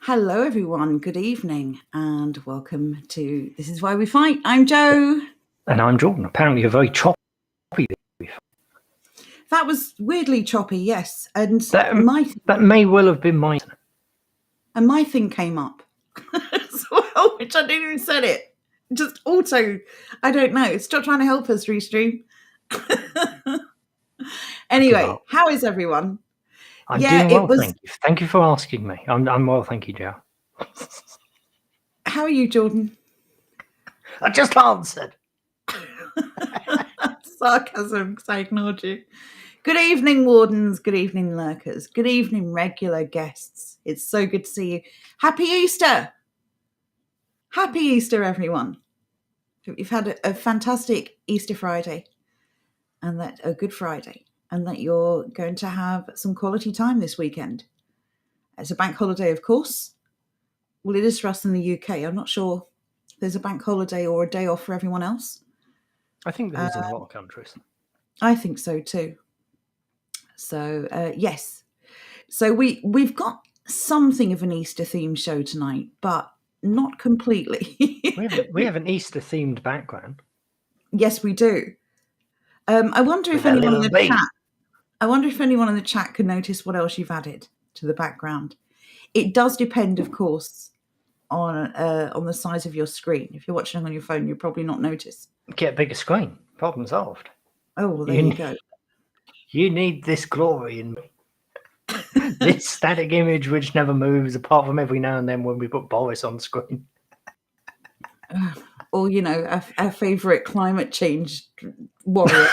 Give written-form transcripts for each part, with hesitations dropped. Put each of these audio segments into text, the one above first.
Hello, everyone. Good evening, and welcome to This Is Why We Fight. I'm Joe. And I'm Jordan. Apparently, you're very choppy. That was weirdly choppy, yes. And that may well have been mine. And my thing came up as well, which I didn't even say it. Just auto. I don't know. Stop trying to help us, Restream. Anyway, how is everyone? I'm doing well, thank you. Thank you for asking me. I'm well, thank you, Joe. How are you, Jordan? I just answered. Sarcasm, because I ignored you. Good evening, Wardens. Good evening, lurkers. Good evening, regular guests. It's so good to see you. Happy Easter. Happy Easter, everyone. You've had a fantastic Easter Friday and a Good Friday, and that you're going to have some quality time this weekend. It's a bank holiday, of course. Well, it is for us in the UK. I'm not sure if there's a bank holiday or a day off for everyone else. I think there is in a lot of countries. I think so too. So, yes. So we've got something of an Easter themed show tonight, but not completely. we have an Easter themed background. Yes, we do. I wonder if anyone in the chat. I wonder if anyone in the chat can notice what else you've added to the background. It does depend, of course, on the size of your screen. If you're watching on your phone, you'll probably not notice. Get a bigger screen. Problem solved. Oh, well, there you go. You need this glory in me. This static image which never moves, apart from every now and then when we put Boris on screen. Or, our favourite climate change warrior.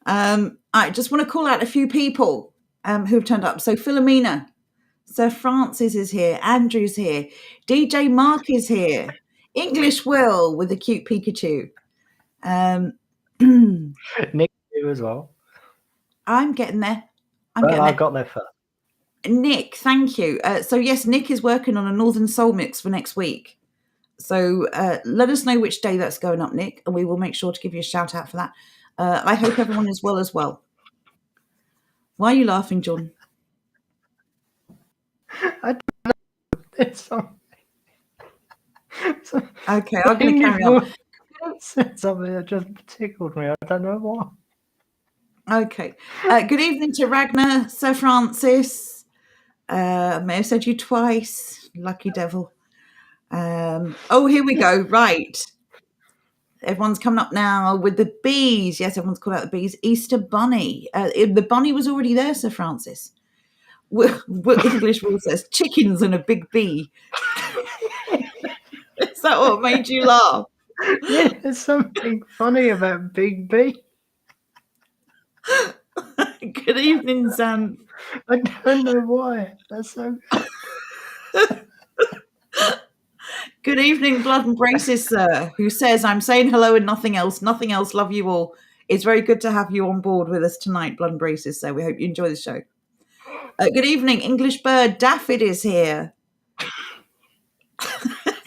I just want to call out a few people who've turned up. So Philomena, Sir Francis is here, Andrew's here, DJ Mark is here, English Will with a cute Pikachu. Nick here as well. I'm getting there. I got there first. Nick, thank you. So yes, Nick is working on a Northern Soul mix for next week. So let us know which day that's going up, Nick, and we will make sure to give you a shout out for that. I hope everyone is well as well. Why are you laughing, John? I don't know. It's something. Okay, I'm going to carry on. Said something that just tickled me. I don't know why. Okay. Good evening to Ragnar, Sir Francis. I may have said you twice. Lucky devil. Here we go. Right. Everyone's coming up now with the bees. Yes, everyone's called out the bees. Easter bunny. The bunny was already there, Sir Francis. English rule says chickens and a big bee. Is that what made you laugh? Yeah, there's something funny about Big B. Good evening, Zan. I don't know why. That's so good. Good evening, Blood and Braces, sir, who says, I'm saying hello and nothing else. Nothing else. Love you all. It's very good to have you on board with us tonight, Blood and Braces, sir. We hope you enjoy the show. Good evening, English Bird. Daffod is here.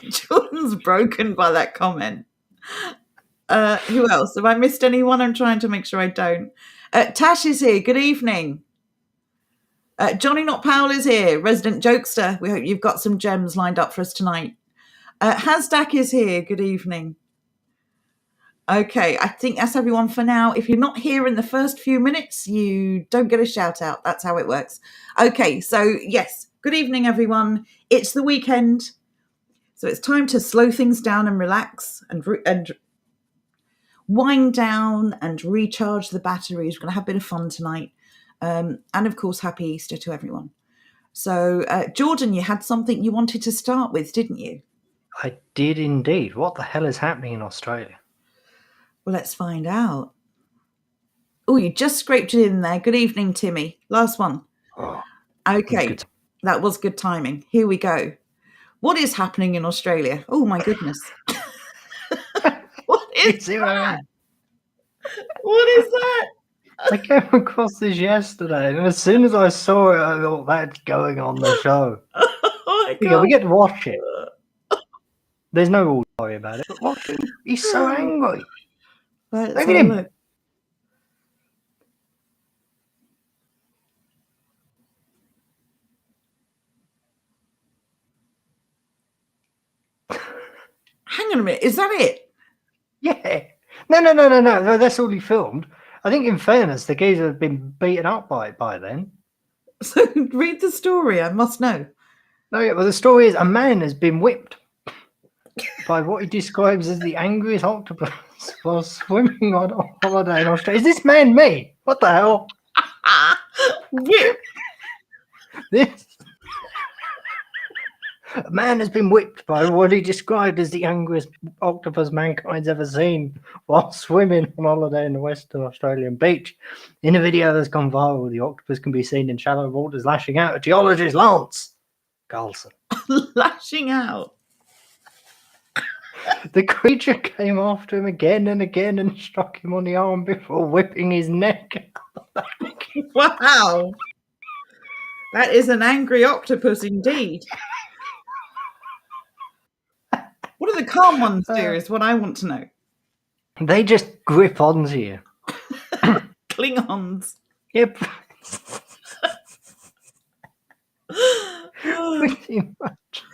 Jordan's broken by that comment. Who else? Have I missed anyone? I'm trying to make sure I don't. Tash is here. Good evening. Johnny Not Powell is here. Resident jokester. We hope you've got some gems lined up for us tonight. Hasdak is here. Good evening. Okay, I think that's everyone for now. If you're not here in the first few minutes, you don't get a shout out. That's how it works. Okay, so yes, good evening, everyone. It's the weekend. So it's time to slow things down and relax and wind down and recharge the batteries. We're going to have a bit of fun tonight. And of course, happy Easter to everyone. So, Jordan, you had something you wanted to start with, didn't you? I did indeed. What the hell is happening in Australia? Well, let's find out. Oh, you just scraped it in there. Good evening, Timmy. Last one. Oh, okay, that was good timing. Here we go. What is happening in Australia? Oh, my goodness. What is that? What is that? I came across this yesterday, and as soon as I saw it, I thought, that's going on the show. Oh my God. Yeah, we get to watch it. There's no rule story about it, but watch him. He's so angry. Right, look at him. Look. Hang on a minute, is that it? Yeah. No. That's all he filmed. I think, in fairness, the geezer had been beaten up by it by then. So read the story, I must know. No, yeah, well, the story is a man has been whipped by what he describes as the angriest octopus while swimming on holiday in Australia. Is this man me? What the hell? Whip. This a man has been whipped by what he described as the angriest octopus mankind's ever seen while swimming on holiday in the western Australian beach. In a video that's gone viral, the octopus can be seen in shallow waters lashing out at geologist Lance Carlson. Lashing out. The creature came after him again and again and struck him on the arm before whipping his neck. Wow. That is an angry octopus indeed. What do the calm ones do is what I want to know. They just grip onto you. Klingons. Yep. Pretty much.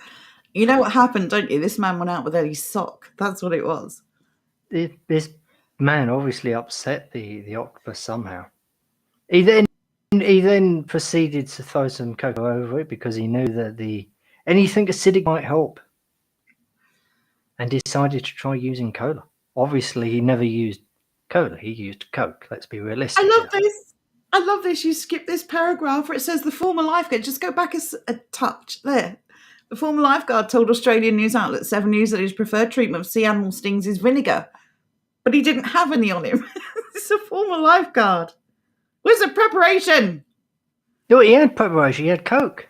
You know what happened, don't you? This man went out without his sock. That's what it was. This man obviously upset the octopus somehow. He then proceeded to throw some cocoa over it because he knew that anything acidic might help, and decided to try using cola. Obviously, he never used cola. He used Coke. Let's be realistic. I love this. I love this. You skip this paragraph where it says the former lifeguard. Just go back a touch there. The former lifeguard told Australian news outlet 7 News that his preferred treatment of sea animal stings is vinegar, but he didn't have any on him. It's a former lifeguard. Where's the preparation? No, he had preparation. He had Coke.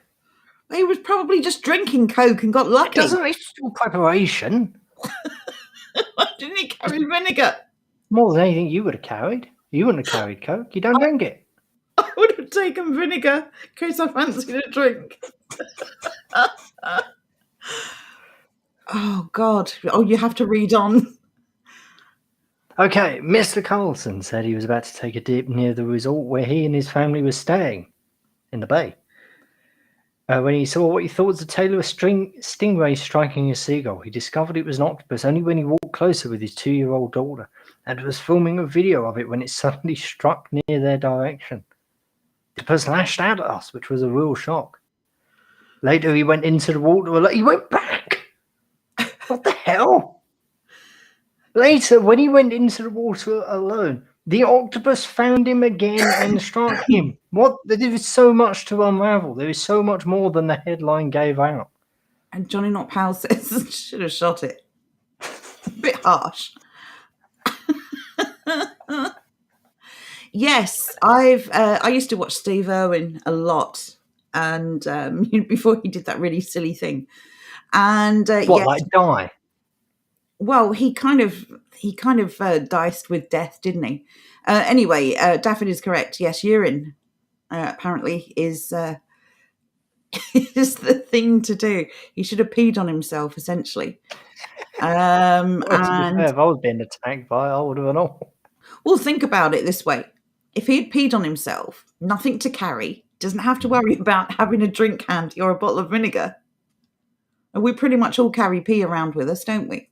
He was probably just drinking Coke and got lucky. It's still preparation. Why didn't he carry vinegar? More than anything you would have carried. You wouldn't have carried Coke. You don't drink it. I would have taken vinegar in case I fancied a drink. Oh, God. Oh, you have to read on. Okay, Mr. Carlson said he was about to take a dip near the resort where he and his family were staying in the bay. When he saw what he thought was the tail of a stingray striking a seagull, he discovered it was an octopus only when he walked closer with his 2-year-old daughter and was filming a video of it when it suddenly struck near their direction. The octopus lashed out at us, which was a real shock. Later, he went into the water. He went back. What the hell? Later, when he went into the water alone, the octopus found him again and struck him. What? There is so much to unravel. There is so much more than the headline gave out. And Johnny Not Powell says, should have shot it. A bit harsh. Yes, I used to watch Steve Irwin a lot, and before he did that really silly thing, and like die? Well, he kind of diced with death, didn't he? Anyway, Daffod is correct. Yes, urine apparently is is the thing to do. He should have peed on himself, essentially. And if I was being attacked by, I would have known. Well, think about it this way: if he had peed on himself, nothing to carry, doesn't have to worry about having a drink handy or a bottle of vinegar. And we pretty much all carry pee around with us, don't we?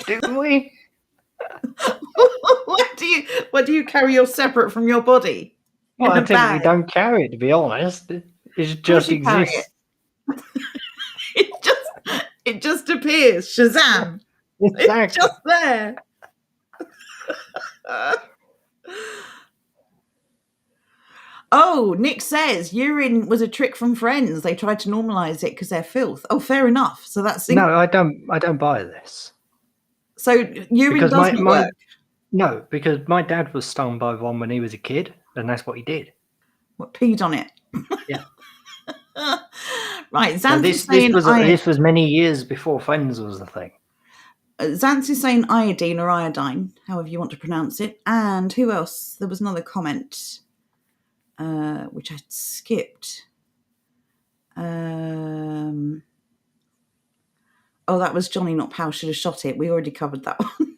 Do we? What do you carry you're separate from your body? Well, I think we don't carry it, to be honest. It just exists. It just appears. Shazam! Exactly. It's just there. Oh, Nick says urine was a trick from Friends. They tried to normalise it because they're filth. Oh, fair enough. So that's no. I don't buy this. So urine doesn't work. No, because my dad was stung by one when he was a kid, and that's what he did. What, peed on it? Yeah. Right. Zance is saying this was many years before Friends was the thing. Zance is saying iodine or iodine, however you want to pronounce it. And who else? There was another comment, which I skipped. Oh, that was Johnny Not Powell should have shot it. We already covered that one.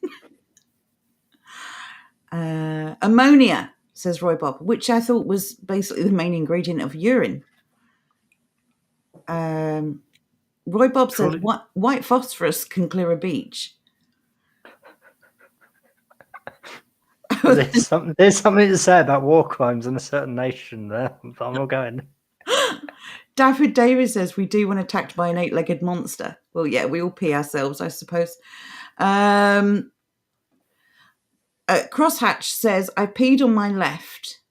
Ammonia, says Roy Bob, which I thought was basically the main ingredient of urine. Roy Bob says Surely- white phosphorus can clear a beach. There's something to say about war crimes in a certain nation there. But I'm not going. David Davis says we do when attacked by an 8-legged monster. Well, yeah, we all pee ourselves, I suppose. Crosshatch says I peed on my left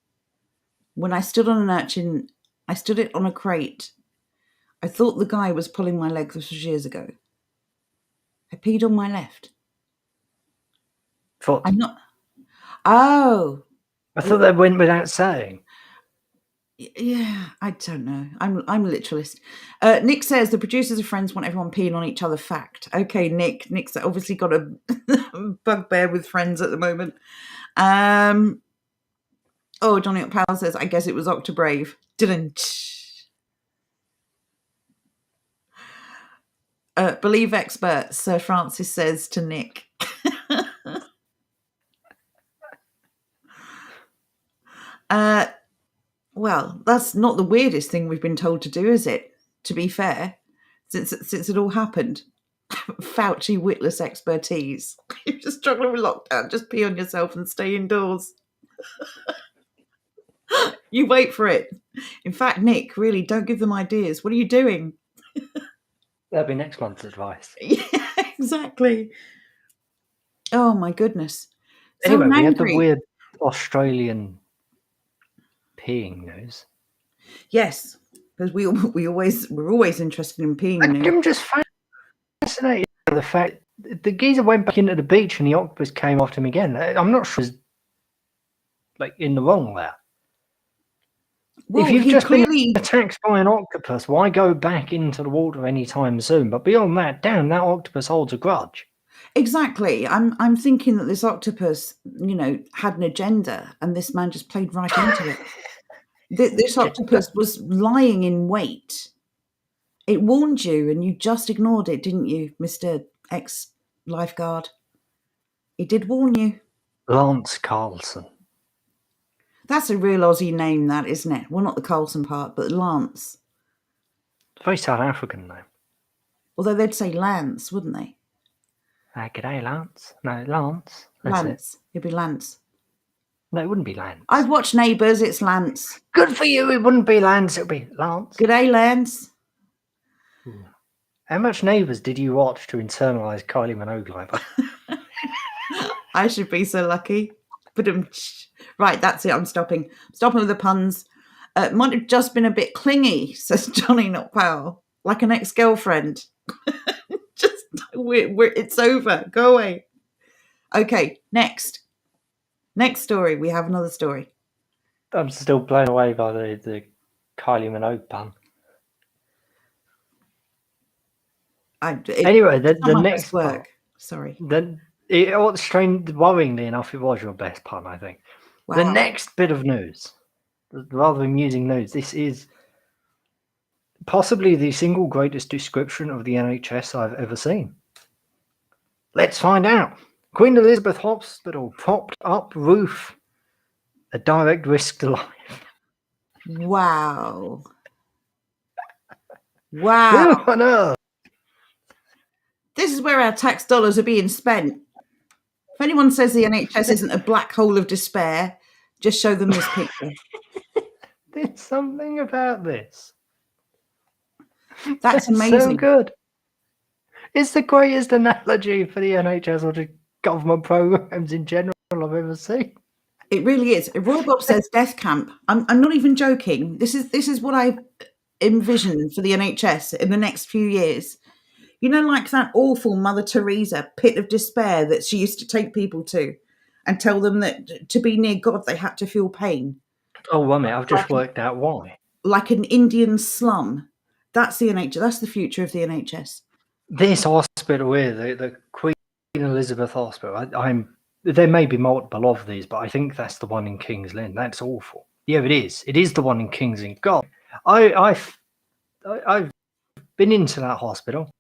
when I stood on an urchin. I stood it on a crate. I thought the guy was pulling my leg. This was years ago. I peed on my left. Foot. I'm not. Oh, I thought that went without saying. yeah. I don't know. I'm a literalist. Nick says the producers of Friends want everyone peeing on each other. Fact. Okay, Nick. Nick's obviously got a bugbear with Friends at the moment. Johnny Powell says I guess it was Octobrave. Didn't. Believe expert Sir Francis says to Nick. Well, that's not the weirdest thing we've been told to do, is it? To be fair, since it all happened. Fauci witless expertise. If you're struggling with lockdown, just pee on yourself and stay indoors. You wait for it. In fact, Nick, really, don't give them ideas. What are you doing? That'll be next month's advice. Yeah, exactly. Oh my goodness. Anyway, So we had the angry. weird Australian peeing news. Yes, because we're always interested in peeing news. I'm just fascinated by the fact the geezer went back into the beach and the octopus came after him again. I'm not sure he's like in the wrong there. Well, if you've he just clearly been attacked by an octopus, why go back into the water anytime soon? But beyond that, damn, that octopus holds a grudge. exactly. I'm thinking that this octopus, had an agenda, and this man just played right into it. This octopus was lying in wait. It warned you, and you just ignored it, didn't you, Mr. Ex-lifeguard? It did warn you. Lance Carlson. That's a real Aussie name, that, isn't it? Well, not the Carlson part, but Lance. Very South African name. Although they'd say Lance, wouldn't they? G'day, Lance. No, Lance. That's Lance. It'd be Lance. No, it wouldn't be Lance. I've watched Neighbours, it's Lance. Good for you, it wouldn't be Lance, it would be Lance. G'day, Lance. How much Neighbours did you watch to internalise Kylie Minogue? I should be so lucky. But right, that's it. I'm stopping. Stopping with the puns. Might have just been a bit clingy, says Johnny Not Powell, like an ex-girlfriend. Just it's over. Go away. Okay, next story. We have another story. I'm still blown away by the Kylie Minogue pun. Anyway, the next work. part. Sorry. Worryingly enough, it was your best pun, I think. Wow. The next bit of news, rather amusing news. This is possibly the single greatest description of the NHS I've ever seen. Let's find out. Queen Elizabeth Hospital propped up roof. A direct risk to life. Wow. Wow. Who on earth? This is where our tax dollars are being spent. If anyone says the NHS isn't a black hole of despair, just show them this picture. There's something about this. That's amazing. So good. It's the greatest analogy for the NHS or the government programs in general I've ever seen. It really is. Roy Bob says death camp. I'm not even joking. This is what I envision for the NHS in the next few years. Like that awful Mother Teresa pit of despair that she used to take people to and tell them that to be near God, they had to feel pain. Oh, one minute. I've just worked out why. Like an Indian slum. That's the NHS. That's the future of the NHS. This hospital here, the Queen Elizabeth Hospital, there may be multiple of these, but I think that's the one in King's Lynn. That's awful. Yeah, it is. It is the one in King's Lynn. God, I've been into that hospital.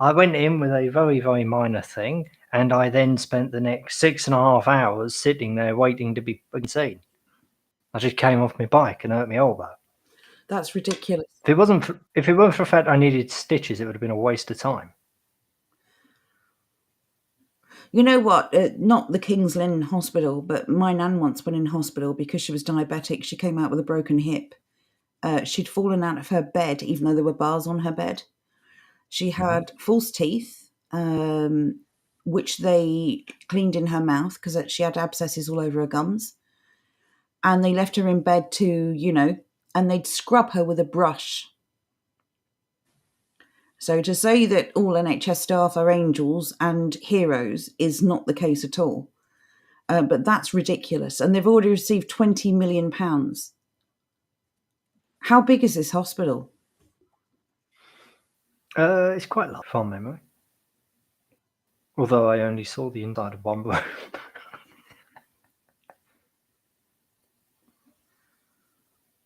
I went in with a very, very minor thing, and I then spent the next 6.5 hours sitting there waiting to be seen. I just came off my bike and hurt my elbow. That's ridiculous. If it weren't for the fact I needed stitches, it would have been a waste of time. You know what? Not the King's Lynn Hospital, but my nan once went in hospital because she was diabetic. She came out with a broken hip. She'd fallen out of her bed, even though there were bars on her bed. She had false teeth, which they cleaned in her mouth because she had abscesses all over her gums. And they left her in bed to, and they'd scrub her with a brush. So to say that all NHS staff are angels and heroes is not the case at all. But that's ridiculous. And they've already received £20 million. How big is this hospital? It's quite large from memory. Although I only saw the inside of one room.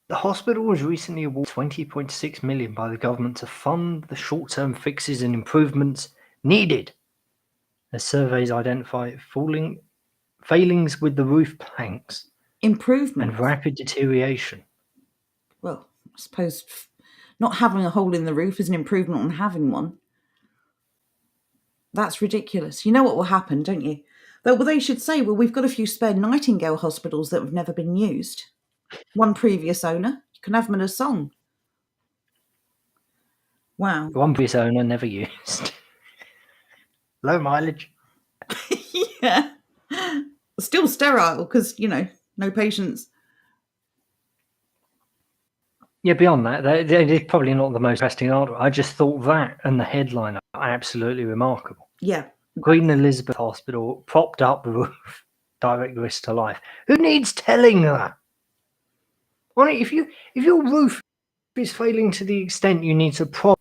The hospital was recently awarded £20.6 million by the government to fund the short-term fixes and improvements needed, as surveys identify failings with the roof planks Improvement. and rapid deterioration. Well, I suppose not having a hole in the roof is an improvement on having one. That's ridiculous. You know what will happen, don't you? Well, they should say, well, we've got a few spare Nightingale hospitals that have never been used. One previous owner. You can have them in a song. Wow. One previous owner never used. Low mileage. Yeah. Still sterile because, no patients. Yeah, beyond that, they're probably not the most interesting article. I just thought that and the headline are absolutely remarkable. Yeah. Queen Elizabeth Hospital propped up the roof, direct risk to life. Who needs telling that? If your roof is failing to the extent you need to prop,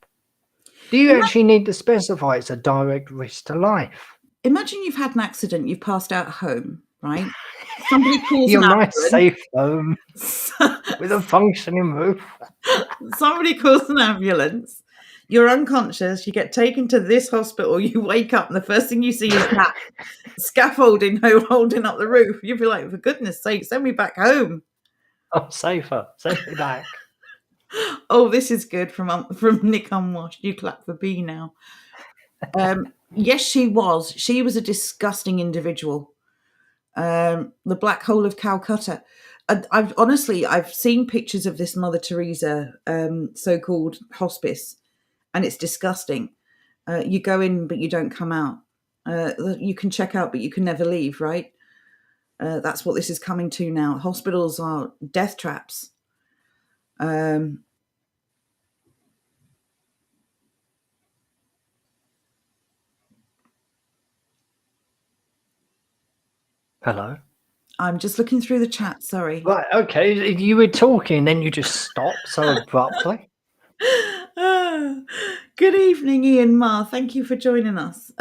do you actually need to specify it's a direct risk to life? Imagine you've had an accident, you've passed out at home, right? Somebody calls your an nice ambulance. safe home with a functioning roof. Somebody calls an ambulance. You're unconscious. You get taken to this hospital. You wake up, and the first thing you see is that scaffolding holding up the roof. You'd be like, for goodness sake, send me back home. I'm safer. Send me back. Oh, this is good from Nick Unwashed. You clap for B now. Yes, she was. She was a disgusting individual. The Black Hole of Calcutta. I've seen pictures of this Mother Teresa so-called hospice, and it's disgusting. You go in, but you don't come out. You can check out, but you can never leave, right? That's what this is coming to now. Hospitals are death traps. Hello? I'm just looking through the chat, sorry. Right, okay. You were talking, then you just stopped so abruptly. Good evening, Ian Ma. Thank you for joining us.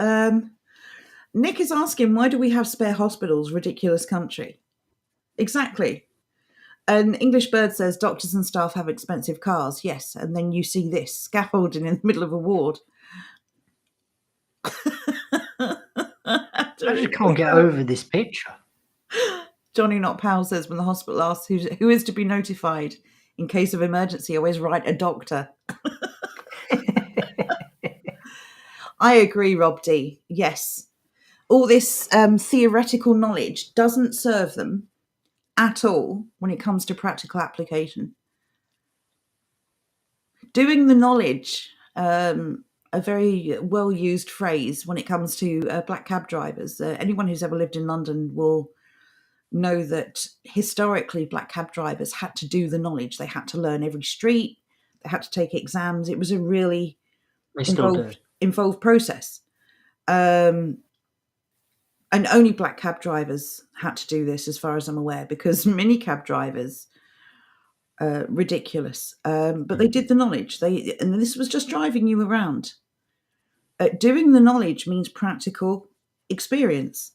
Nick is asking, why do we have spare hospitals? Ridiculous country. Exactly. An English Bird says doctors and staff have expensive cars. Yes, and then you see this scaffolding in the middle of a ward. I just can't get over this picture. Johnny Not Powell says, when the hospital asks who is to be notified in case of emergency, always write a doctor. I agree, Rob D. Yes. All this theoretical knowledge doesn't serve them at all when it comes to practical application. Doing the knowledge, a very well-used phrase when it comes to black cab drivers. Anyone who's ever lived in London will know that historically black cab drivers had to do the knowledge. They had to learn every street. They had to take exams. It was a really involved process. And only black cab drivers had to do this, as far as I'm aware, because mini cab drivers, ridiculous. But they did the knowledge. And this was just driving you around. Doing the knowledge means practical experience.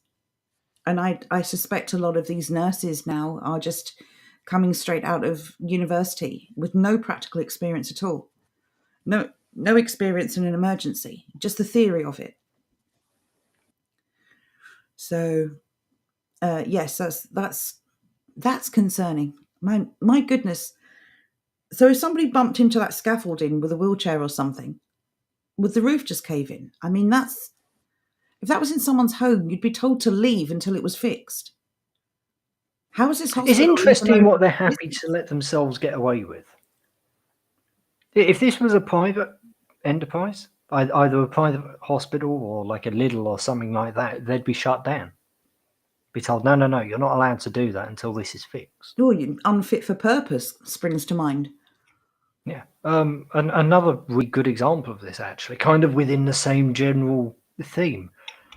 And I suspect a lot of these nurses now are just coming straight out of university with no practical experience at all. No experience in an emergency, just the theory of it. So, yes, that's concerning. My goodness, So if somebody bumped into that scaffolding with a wheelchair or something, would the roof just cave in? I mean, if that was in someone's home, you'd be told to leave until it was fixed. How is this It's hospital even interesting open what they're for happy business? to let themselves get away with. If this was a private enterprise, either a private hospital or like a Lidl or something like that, they'd be shut down. Be told, no, you're not allowed to do that until this is fixed. Oh, unfit for purpose springs to mind. Yeah. Another really good example of this, actually, kind of within the same general theme,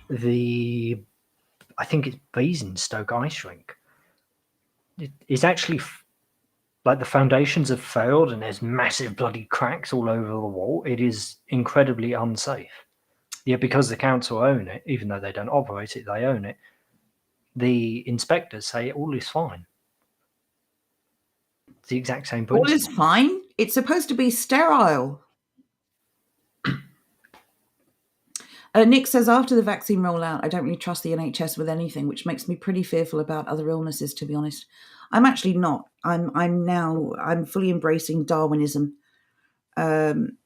I think it's Basingstoke ice rink. It's actually like the foundations have failed and there's massive bloody cracks all over the wall. It is incredibly unsafe. Yeah, because the council own it, even though they don't operate it, they own it. The inspectors say all is fine. It's the exact same All principle. is fine. It's supposed to be sterile. Nick says, after the vaccine rollout, I don't really trust the NHS with anything, which makes me pretty fearful about other illnesses, to be honest. I'm actually not. I'm fully embracing Darwinism. I'm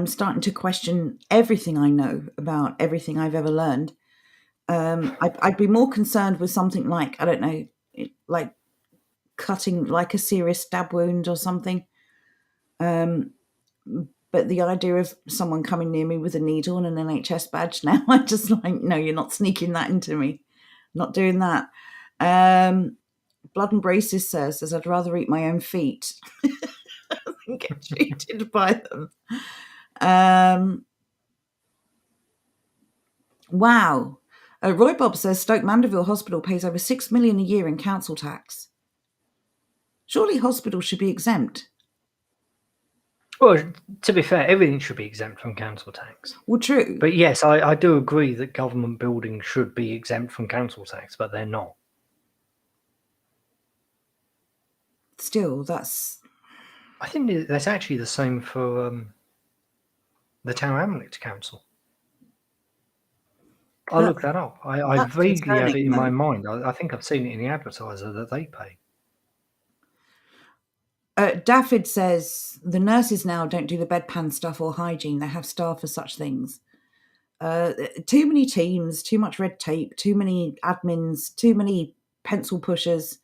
starting to question everything I know about everything I've ever learned. I'd be more concerned with something like, I don't know, like cutting, like a serious stab wound or something. But the idea of someone coming near me with a needle and an NHS badge now, I just like, no, you're not sneaking that into me. Not doing that. Blood and Braces says I'd rather eat my own feet than get treated by them. Wow. Roy Bob says Stoke Mandeville Hospital pays over $6 million a year in council tax. Surely hospitals should be exempt. Well, to be fair, everything should be exempt from council tax. Well, true. But yes, I do agree that government buildings should be exempt from council tax, but they're not. Still, I think that's actually the same for the Tower Hamlets Council. I'll look that up. I vaguely have it in my mind. I think I've seen it in the advertiser that they pay. Daffyd says the nurses now don't do the bedpan stuff or hygiene. They have staff for such things. Too many teams, too much red tape, too many admins, too many pencil pushers.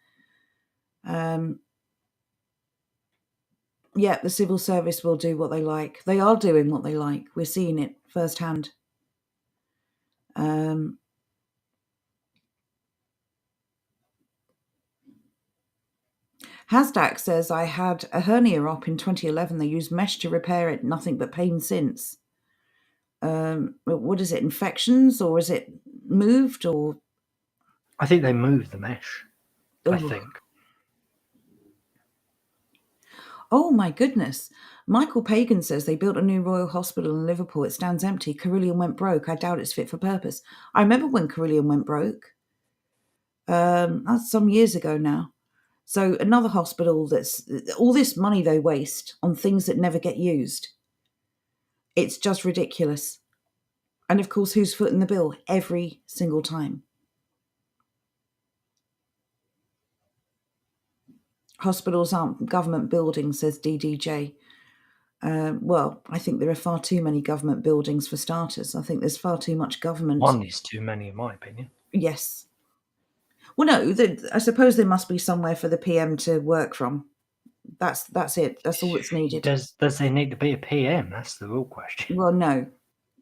Yeah, the civil service will do what they like. They are doing what they like. We're seeing it firsthand. Hasdak says, I had a hernia op in 2011. They used mesh to repair it. Nothing but pain since. What is it, infections, or is it moved? Or I think they moved the mesh. I think. Oh my goodness. Michael Pagan says they built a new Royal Hospital in Liverpool. It stands empty. Carillion went broke. I doubt it's fit for purpose. I remember when Carillion went broke. That's some years ago now. So another hospital that's all this money they waste on things that never get used. It's just ridiculous. And of course, who's footing the bill every single time? Hospitals aren't government buildings, says DDJ. Well, I think there are far too many government buildings for starters. I think there's far too much government. One is too many, in my opinion. Yes. Well, no, I suppose there must be somewhere for the PM to work from. That's it. That's all that's needed. Does there need to be a PM? That's the real question. Well, no,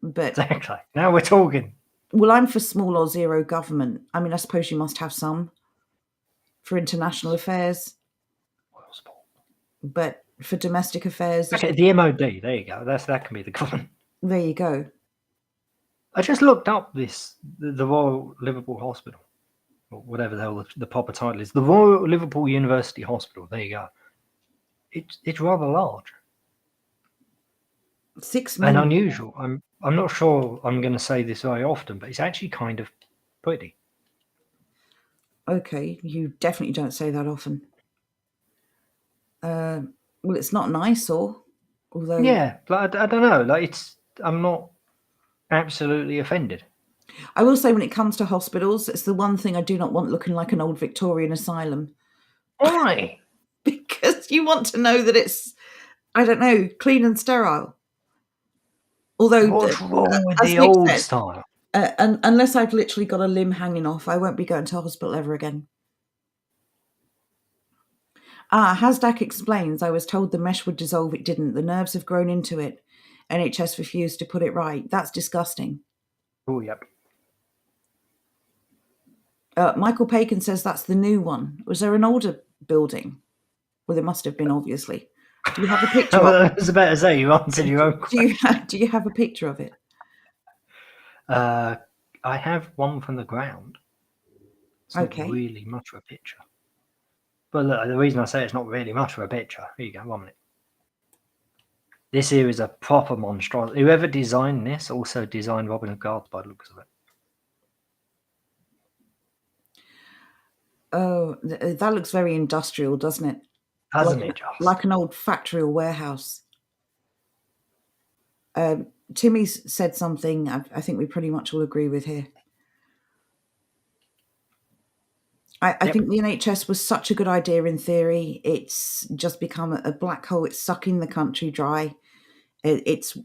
but exactly. Now we're talking. Well, I'm for small or zero government. I mean, I suppose you must have some for international affairs, but for domestic affairs, okay, the MOD. There you go. That can be the government. There you go. I just looked up the Royal Liverpool Hospital, or whatever the hell the proper title is. The Royal Liverpool University Hospital. There you go. It's rather large. 6 million. And unusual. I'm not sure I'm going to say this very often, but it's actually kind of pretty. Okay, you definitely don't say that often. Well, it's not an eyesore, although yeah, but I don't know. Like I'm not absolutely offended. I will say, when it comes to hospitals, it's the one thing I do not want looking like an old Victorian asylum. Why? Because You want to know that it's, I don't know, clean and sterile. Although, What's wrong with as the Nick old said, style? unless I've literally got a limb hanging off, I won't be going to hospital ever again. Hasdak explains, I was told the mesh would dissolve. It didn't. The nerves have grown into it. NHS refused to put it right. That's disgusting. Oh, yep. Michael Pagan says that's the new one. Was there an older building? Well, there must have been, obviously. Do you have a picture of it? I was about to say, you answered your own question. Do you have a picture of it? I have one from the ground. It's not Okay. really much of a picture. But look, the reason I say it's not really much of a picture, here you go, 1 minute. This here is a proper monstrosity. Whoever designed this also designed Robin of Guards by the looks of it. Oh, that looks very industrial, doesn't it? Doesn't it just? Like an old factory or warehouse. Timmy's said something I think we pretty much all agree with here. I think the NHS was such a good idea in theory. It's just become a black hole. It's sucking the country dry. It's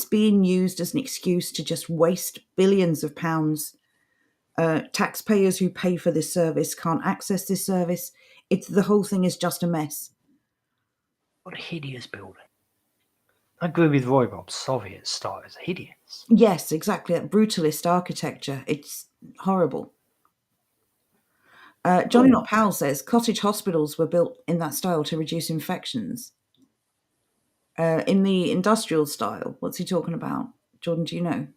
being used as an excuse to just waste billions of pounds. Taxpayers who pay for this service can't access this service. The whole thing is just a mess. What a hideous building. I agree with Roy Bob. Soviet style is hideous. Yes, exactly. That brutalist architecture. It's horrible. Johnny Not Powell says cottage hospitals were built in that style to reduce infections. In the industrial style, what's he talking about? Jordan, do you know?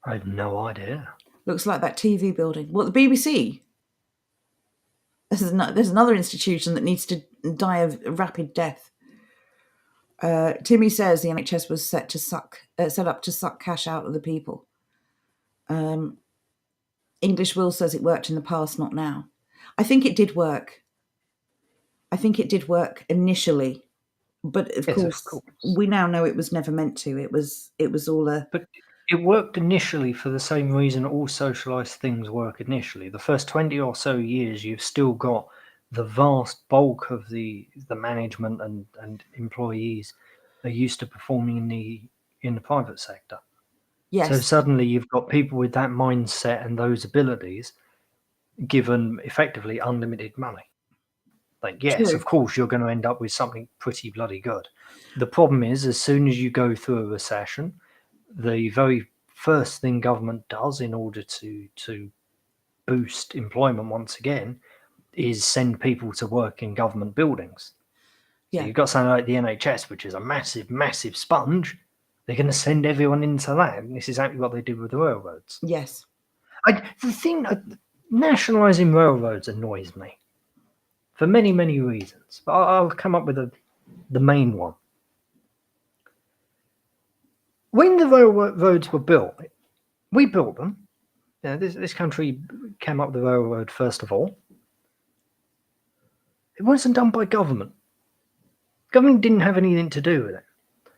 I have no idea. Looks like that TV building. What, the BBC? There's another institution that needs to die of rapid death. Timmy says the NHS was set up to suck cash out of the people. English Will says it worked in the past, not now. I think it did work. I think it did work initially, but of course, we now know it was never meant to. It was all a. But it worked initially for the same reason all socialised things work initially. The first 20 or so years, you've still got the vast bulk of the management and employees are used to performing in the private sector. Yes. So suddenly you've got people with that mindset and those abilities given effectively unlimited money. Like, yes, True. of course, you're going to end up with something pretty bloody good. The problem is, as soon as you go through a recession, the very first thing government does in order to boost employment once again is send people to work in government buildings. So you've got something like the NHS, which is a massive, massive sponge. They're going to send everyone into that. And this is exactly what they did with the railroads. Yes. The thing, nationalising railroads annoys me for many, many reasons. But I'll come up with the main one. When the railroads were built, we built them. This country came up with the railroad first of all. It wasn't done by government. Government didn't have anything to do with it.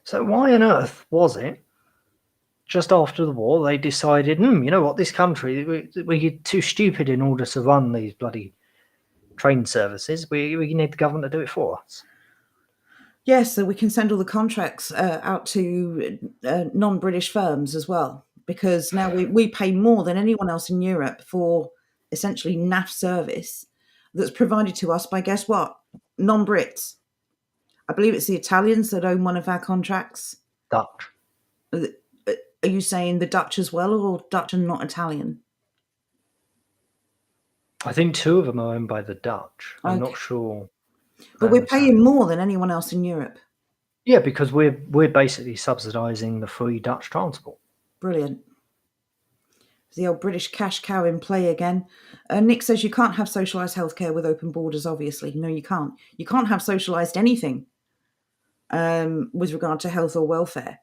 So why on earth was it just after the war they decided, you know what, this country, we're too stupid in order to run these bloody train services. We need the government to do it for us. Yes, so we can send all the contracts out to non-British firms as well, because now we pay more than anyone else in Europe for essentially naff service that's provided to us by, guess what? Non-Brits. I believe it's the Italians that own one of our contracts. Dutch. Are you saying the Dutch as well, or Dutch and not Italian? I think two of them are owned by the Dutch. I'm not sure. But we're paying more than anyone else in Europe. Yeah, because we're basically subsidising the free Dutch transport. Brilliant. The old British cash cow in play again. Nick says you can't have socialised healthcare with open borders, obviously. No, you can't. You can't have socialised anything with regard to health or welfare.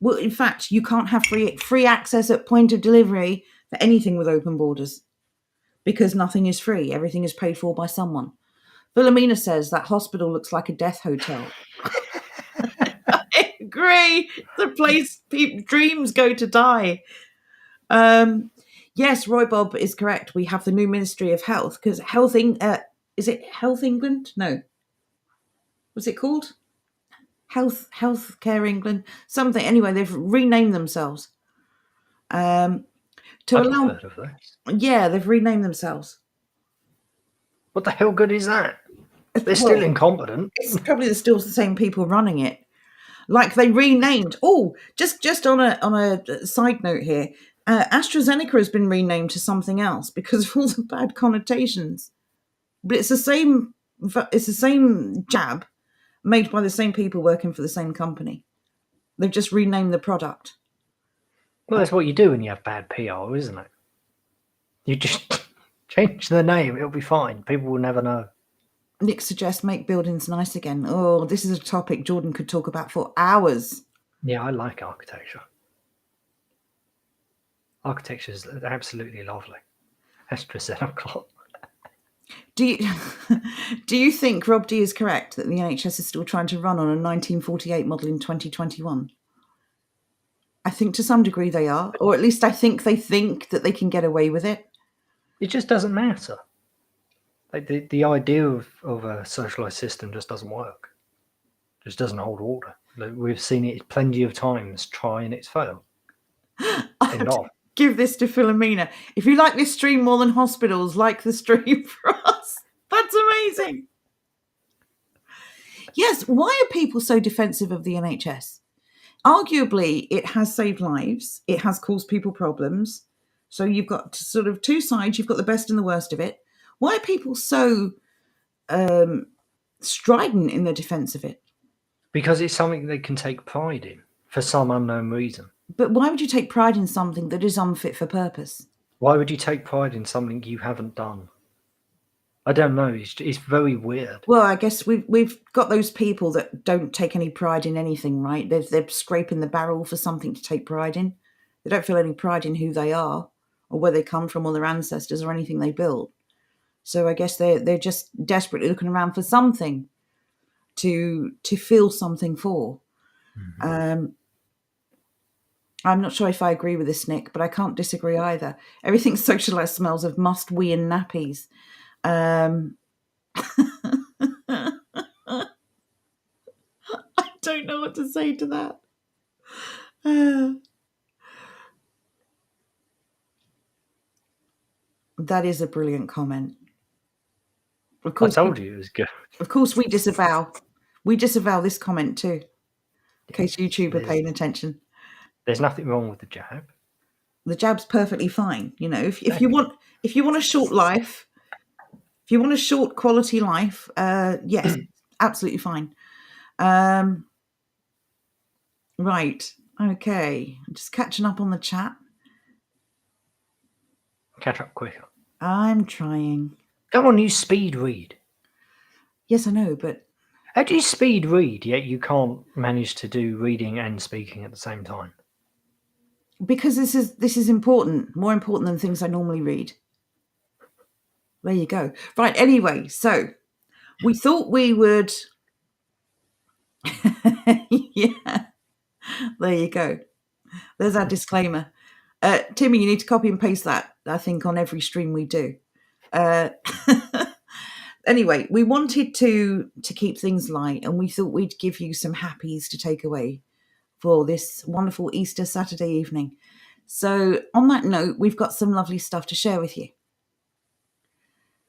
Well, in fact, you can't have free access at point of delivery for anything with open borders, because nothing is free. Everything is paid for by someone. Philomena says that hospital looks like a death hotel. I agree. The place dreams go to die. Yes, Roy Bob is correct. We have the new Ministry of Health, because health is is it Health England? No. What's it called? Healthcare England? Something. Anyway, they've renamed themselves. To I've allow. not heard of this. Yeah, they've renamed themselves. What the hell good is that? They're still incompetent. It's probably still the same people running it. Like they renamed. Oh, just on a side note here, AstraZeneca has been renamed to something else because of all the bad connotations. But it's the same. It's the same jab made by the same people working for the same company. They've just renamed the product. Well, that's what you do when you have bad PR, isn't it? You just change the name; it'll be fine. People will never know. Nick suggests make buildings nice again. Oh, this is a topic Jordan could talk about for hours. Yeah, I like architecture. Architecture is absolutely lovely. AstraZeneca. Do you think Rob D is correct that the NHS is still trying to run on a 1948 model in 2021? I think to some degree they are, or at least I think they think that they can get away with it. It just doesn't matter. Like the idea of a socialised system just doesn't work. Just doesn't hold water. Like we've seen it plenty of times try and it's failed. End off. Give this to Philomena. If you like this stream more than hospitals, like the stream for us. That's amazing. Yes, why are people so defensive of the NHS? Arguably, it has saved lives. It has caused people problems. So you've got sort of two sides. You've got the best and the worst of it. Why are people so strident in their defense of it? Because it's something they can take pride in for some unknown reason. But why would you take pride in something that is unfit for purpose? Why would you take pride in something you haven't done? I don't know. It's very weird. Well, I guess we've got those people that don't take any pride in anything, right? They're scraping the barrel for something to take pride in. They don't feel any pride in who they are or where they come from or their ancestors or anything they built. So I guess they're just desperately looking around for something to feel something for. Mm-hmm. I'm not sure if I agree with this, Nick, but I can't disagree either. Everything socialised smells of must-we and nappies. I don't know what to say to that. That is a brilliant comment. Of course, I told you it was good. Of course, we disavow this comment too, in case YouTube are paying attention. There's nothing wrong with the jab. The jab's perfectly fine. You know, if you want a short life, if you want a short quality life, yes, absolutely fine. Right. Okay. I'm just catching up on the chat. Catch up quicker. I'm trying. Come on, you speed read. Yes, I know, but how do you speed read yet you can't manage to do reading and speaking at the same time? Because this is important, more important than things I normally read. There you go. Right, anyway, so we thought we would yeah. There you go. There's our disclaimer. Timmy, you need to copy and paste that, I think, on every stream we do. Anyway, we wanted to keep things light, and we thought we'd give you some happies to take away for this wonderful Easter Saturday evening. So on that note, we've got some lovely stuff to share with you.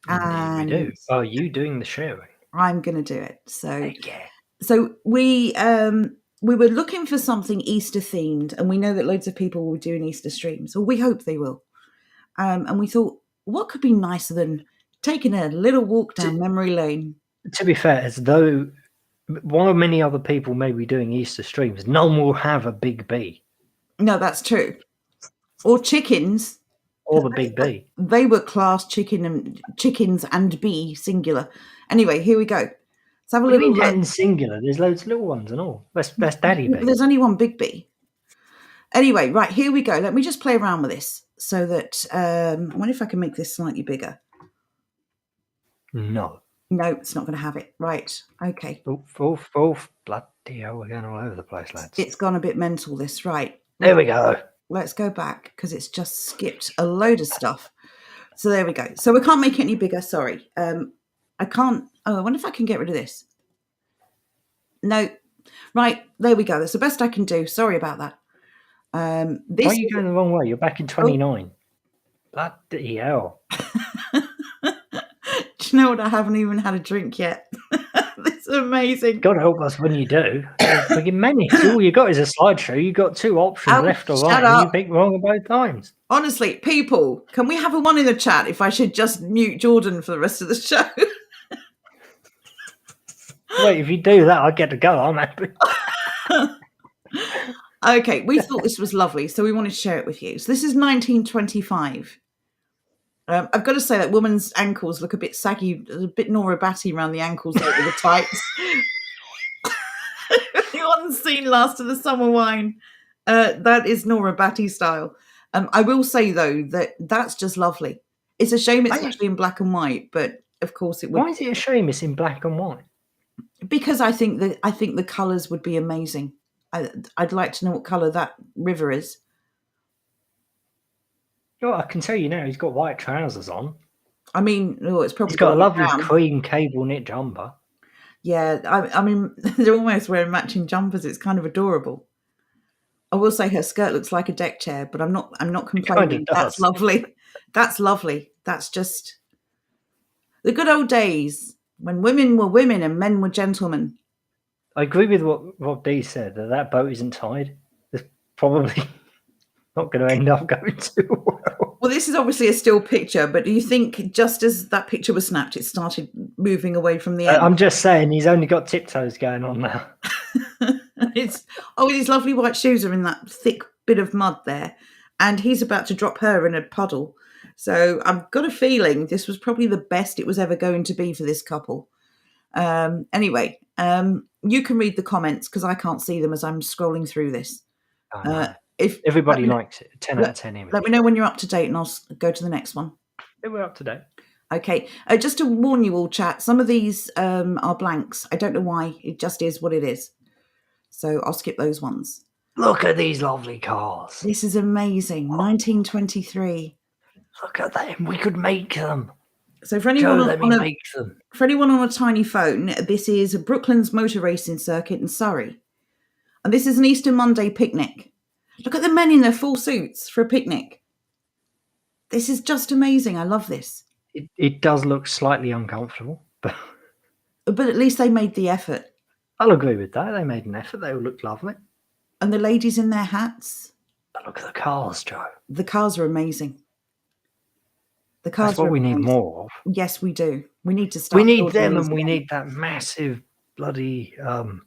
And we do. Are you doing the sharing? I'm going to do it. So we were looking for something Easter themed, and we know that loads of people will be doing Easter streams, or we hope they will. And we thought, what could be nicer than taking a little walk down memory lane? To be fair, as though while many other people may be doing Easter streams, none will have a big B. No, that's true. Or chickens. Or the big B. They were classed chickens and B singular. Anyway, here we go. Let's have a little look. And singular. There's loads of little ones and all. That's Daddy B. There's only one big B. Anyway, right, here we go. Let me just play around with this so that I wonder if I can make this slightly bigger. No, it's not going to have it. Right, okay. Bloody hell, we're going all over the place, lads. It's gone a bit mental, this. Right. There we go. Let's go back because it's just skipped a load of stuff. So there we go. So we can't make it any bigger, sorry. I I can't. Oh, I wonder if I can get rid of this. No. Right, there we go. That's the best I can do. Sorry about that. Why This are you going the wrong way? You're back in 29. Bloody hell. Do you know what? I haven't even had a drink yet. This is amazing. God help us when you do. There's friggin' many. All you got is a slideshow. You got two options, left or right, and you pick wrong at both times. Honestly, people, can we have a one in the chat if I should just mute Jordan for the rest of the show? Wait, if you do that, I get to go. I'm happy. Okay, we thought this was lovely, so we wanted to share it with you. So this is 1925. I've got to say that woman's ankles look a bit saggy, a bit Nora Batty around the ankles there with the tights. Anyone's seen Last of the Summer Wine? That is Nora Batty style. I will say, though, that that's just lovely. It's a shame it's actually in black and white, but of course it would. Why is it a shame it's in black and white? Because I think the colours would be amazing. I'd like to know what colour that river is. Well, I can tell you now, he's got white trousers on. I mean, it's probably he's got a lovely cream cable knit jumper. Yeah, I mean, they're almost wearing matching jumpers. It's kind of adorable. I will say her skirt looks like a deck chair, but I'm not complaining. Kind of That's lovely. That's lovely. That's just the good old days when women were women and men were gentlemen. I agree with what Rob D said, that boat isn't tied. It's probably not going to end up going too well. Well, this is obviously a still picture, but do you think just as that picture was snapped, it started moving away from the end? I'm just saying he's only got tiptoes going on now. His lovely white shoes are in that thick bit of mud there, and he's about to drop her in a puddle. So I've got a feeling this was probably the best it was ever going to be for this couple. Anyway, you can read the comments because I can't see them as I'm scrolling through this. If everybody likes it, 10 out of 10 image. Let me know when you're up to date and I'll go to the next one. Yeah, we're up to date. Okay, just to warn you all, chat, some of these are blanks. I don't know why. It just is what it is. So I'll skip those ones. Look at these lovely cars. This is amazing. 1923. Look at them. We could make them. So for anyone make them. For anyone on a tiny phone, this is Brooklands Motor Racing Circuit in Surrey. And this is an Easter Monday picnic. Look at the men in their full suits for a picnic. This is just amazing. I love this. It does look slightly uncomfortable, but at least they made the effort. I'll agree with that. They made an effort. They all look lovely. And the ladies in their hats. But look at the cars, Joe. The cars are amazing. The cars That's what we need more of. Yes, we do. We need to start. We need them, and we need that massive bloody. I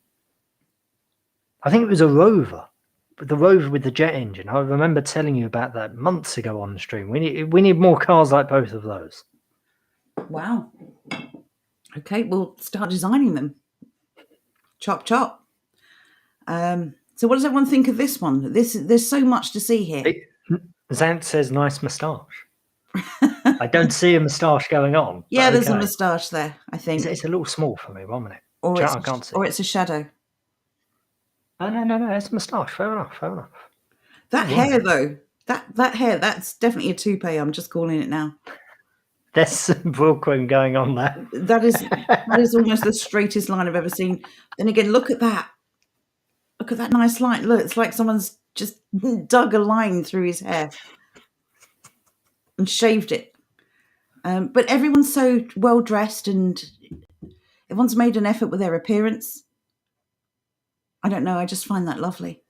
think it was a Rover, but the Rover with the jet engine. I remember telling you about that months ago on the stream. We need more cars like both of those. Wow. Okay, we'll start designing them. Chop chop. So what does everyone think of this one? There's so much to see here. Zant says nice moustache. I don't see a moustache going on. Yeah, there's a moustache there, I think. It's a little small for me, 1 minute. I can't see. Or it's a shadow. No, it's a moustache. Fair enough. That hair, though, that hair, that's definitely a toupee. I'm just calling it now. There's some Brooklyn going on there. That is almost the straightest line I've ever seen. Then again, look at that. Look at that nice line. Look, it's like someone's just dug a line through his hair and shaved it. But everyone's so well dressed and everyone's made an effort with their appearance. I don't know. I just find that lovely.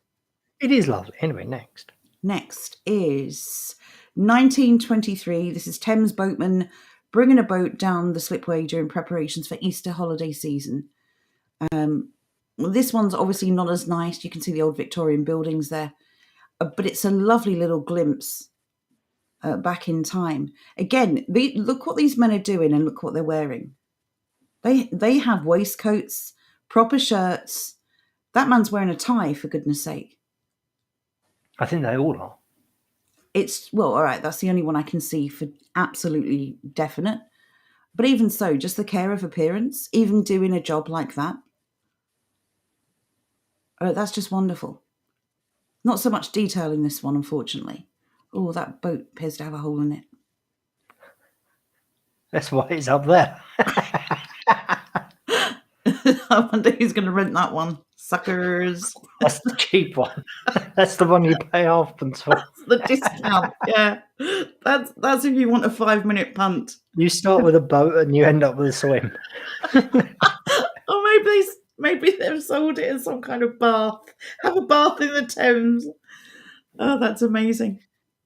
It is lovely. Anyway, next. Next is 1923. This is Thames boatmen bringing a boat down the slipway during preparations for Easter holiday season. This one's obviously not as nice. You can see the old Victorian buildings there. But it's a lovely little glimpse back in time. Again, look what these men are doing and look what they're wearing. They have waistcoats, proper shirts. That man's wearing a tie, for goodness sake. I think they all are. All right, that's the only one I can see for absolutely definite. But even so, just the care of appearance, even doing a job like that. That's just wonderful. Not so much detail in this one, unfortunately. Oh, that boat appears to have a hole in it. That's why it's up there. I wonder who's going to rent that one. Suckers. That's the cheap one. That's the one you pay halfpence for. The discount. Yeah. That's if you want a 5-minute punt. You start with a boat and you end up with a swim. Or maybe they've sold it as some kind of bath. Have a bath in the Thames. Oh, that's amazing.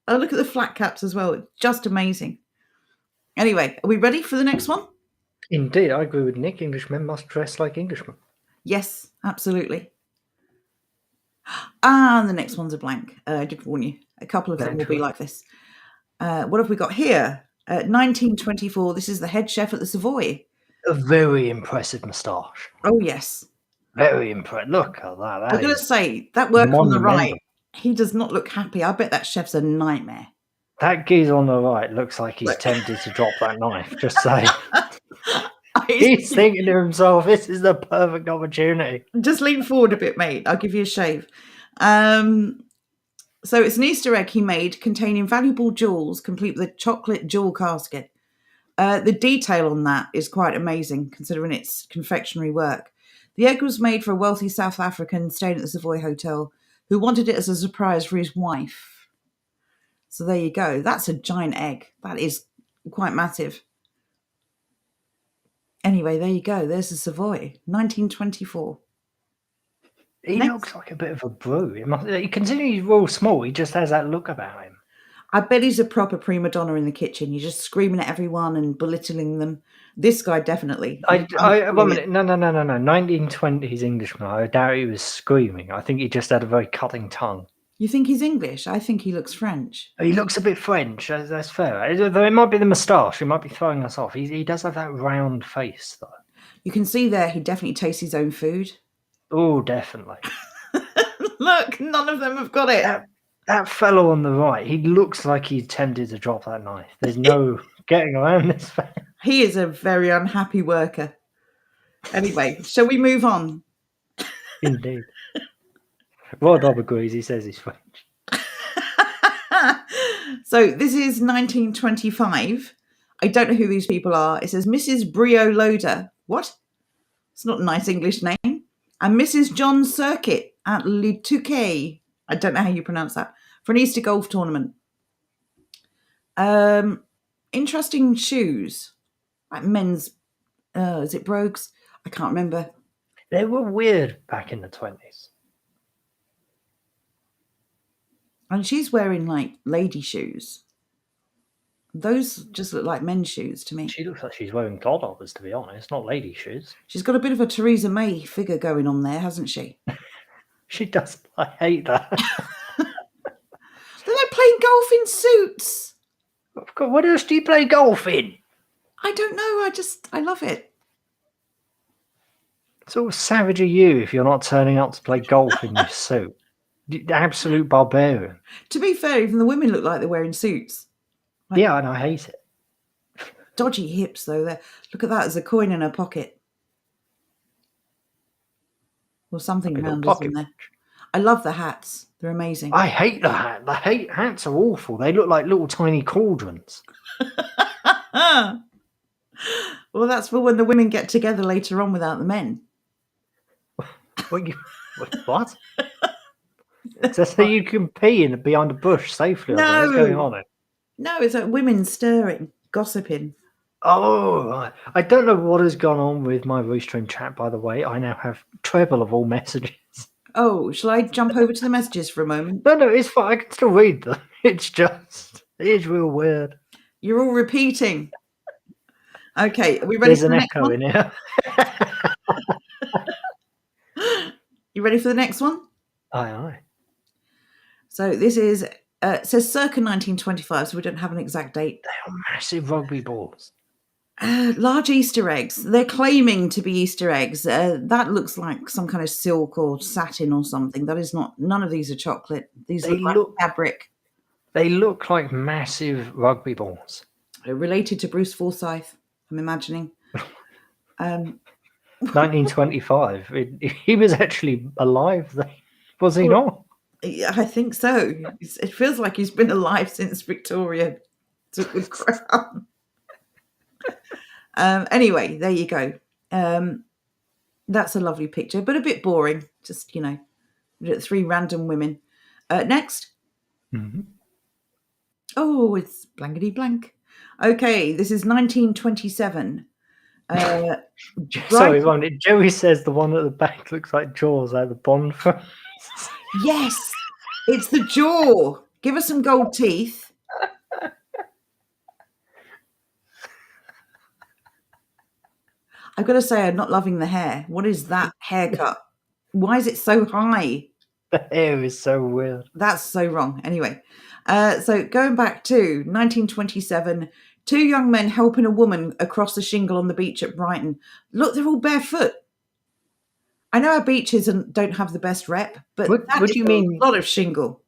Oh, look at the flat caps as well. It's just amazing. Anyway, are we ready for the next one? Indeed, I agree with Nick. Englishmen must dress like Englishmen. Yes, absolutely. And the next one's a blank. I did warn you. A couple of them will be like this. What have we got here? 1924. This is the head chef at the Savoy. A very impressive moustache. Oh, yes. Very impressive. Look at that. I'm going to say, that work on the right, he does not look happy. I bet that chef's a nightmare. That geezer on the right looks like he's tempted to drop that knife. Just say. He's thinking to himself, this is the perfect opportunity. Just lean forward a bit, mate. I'll give you a shave. So it's an Easter egg he made containing valuable jewels, complete with a chocolate jewel casket. The detail on that is quite amazing, considering its confectionery work. The egg was made for a wealthy South African staying at the Savoy Hotel who wanted it as a surprise for his wife. So there you go. That's a giant egg. That is quite massive. Anyway, there you go. There's the Savoy, 1924. He looks like a bit of a brew. Considering he's real small, he just has that look about him. I bet he's a proper prima donna in the kitchen. You're just screaming at everyone and belittling them. This guy definitely. 1 minute. No. 1920s Englishman. I doubt he was screaming. I think he just had a very cutting tongue. You think he's English? I think he looks French. He looks a bit French. That's fair. Though it might be the moustache. It might be throwing us off. He does have that round face, though. You can see there he definitely tastes his own food. Oh, definitely. Look, none of them have got it. That fellow on the right, he looks like he's tempted to drop that knife. There's no getting around this. He is a very unhappy worker. Anyway, shall we move on? Indeed. Rod agrees. He says he's French. So this is 1925. I don't know who these people are. It says Mrs. Brio Loader. What? It's not a nice English name. And Mrs. John Circuit at Le Touquet. I don't know how you pronounce that. For an Easter golf tournament. Interesting shoes. Like men's, is it brogues? I can't remember. They were weird back in the 20s. And she's wearing like lady shoes. Those just look like men's shoes to me. She looks like she's wearing cloddhoppers, to be honest, not lady shoes. She's got a bit of a Theresa May figure going on there, hasn't she? She does. I hate that. They're like playing golf in suits. What else do you play golf in? I don't know. I love it. Sort of savage are you if you're not turning up to play golf in your suit? The absolute barbarian. To be fair, even the women look like they're wearing suits. Like, yeah, and I hate it. Dodgy hips, though. There. Look at that. There's a coin in her pocket. Or something around us in there. I love the hats. They're amazing. I hate the hat. The hats are awful. They look like little tiny cauldrons. Well, that's for when the women get together later on without the men. What? So you can pee behind a bush safely. No. What's going on there? No, it's like women stirring, gossiping. Oh, right. I don't know what has gone on with my Restream chat, by the way. I now have treble of all messages. Oh, shall I jump over to the messages for a moment? No, it's fine. I can still read them. It is real weird. You're all repeating. Okay, are we ready There's for the an next echo one? in here. You ready for the next one? Aye. So this is, it says circa 1925, so we don't have an exact date. They are massive rugby balls. Large Easter eggs. They're claiming to be Easter eggs. That looks like some kind of silk or satin or something. That is not. None of these are chocolate. These look like fabric. They look like massive rugby balls. Related to Bruce Forsyth, I'm imagining. 1925. He was actually alive then, was he not? Yeah, I think so. It feels like he's been alive since Victoria took the crown. Anyway, there you go. That's a lovely picture, but a bit boring. Just, 3 random women. Next. Mm-hmm. Oh, it's blankety blank. Okay, this is 1927. Sorry, Bright. Ron. Joey says the one at the back looks like Jaws out of the Bond film. Yes, it's the jaw. Give us some gold teeth. I've got to say, I'm not loving the hair. What is that haircut? Why is it so high? The hair is so weird. That's so wrong. Anyway, so going back to 1927, 2 young men helping a woman across the shingle on the beach at Brighton. Look, they're all barefoot. I know our beaches don't have the best rep, but What do you mean? A lot of shingle.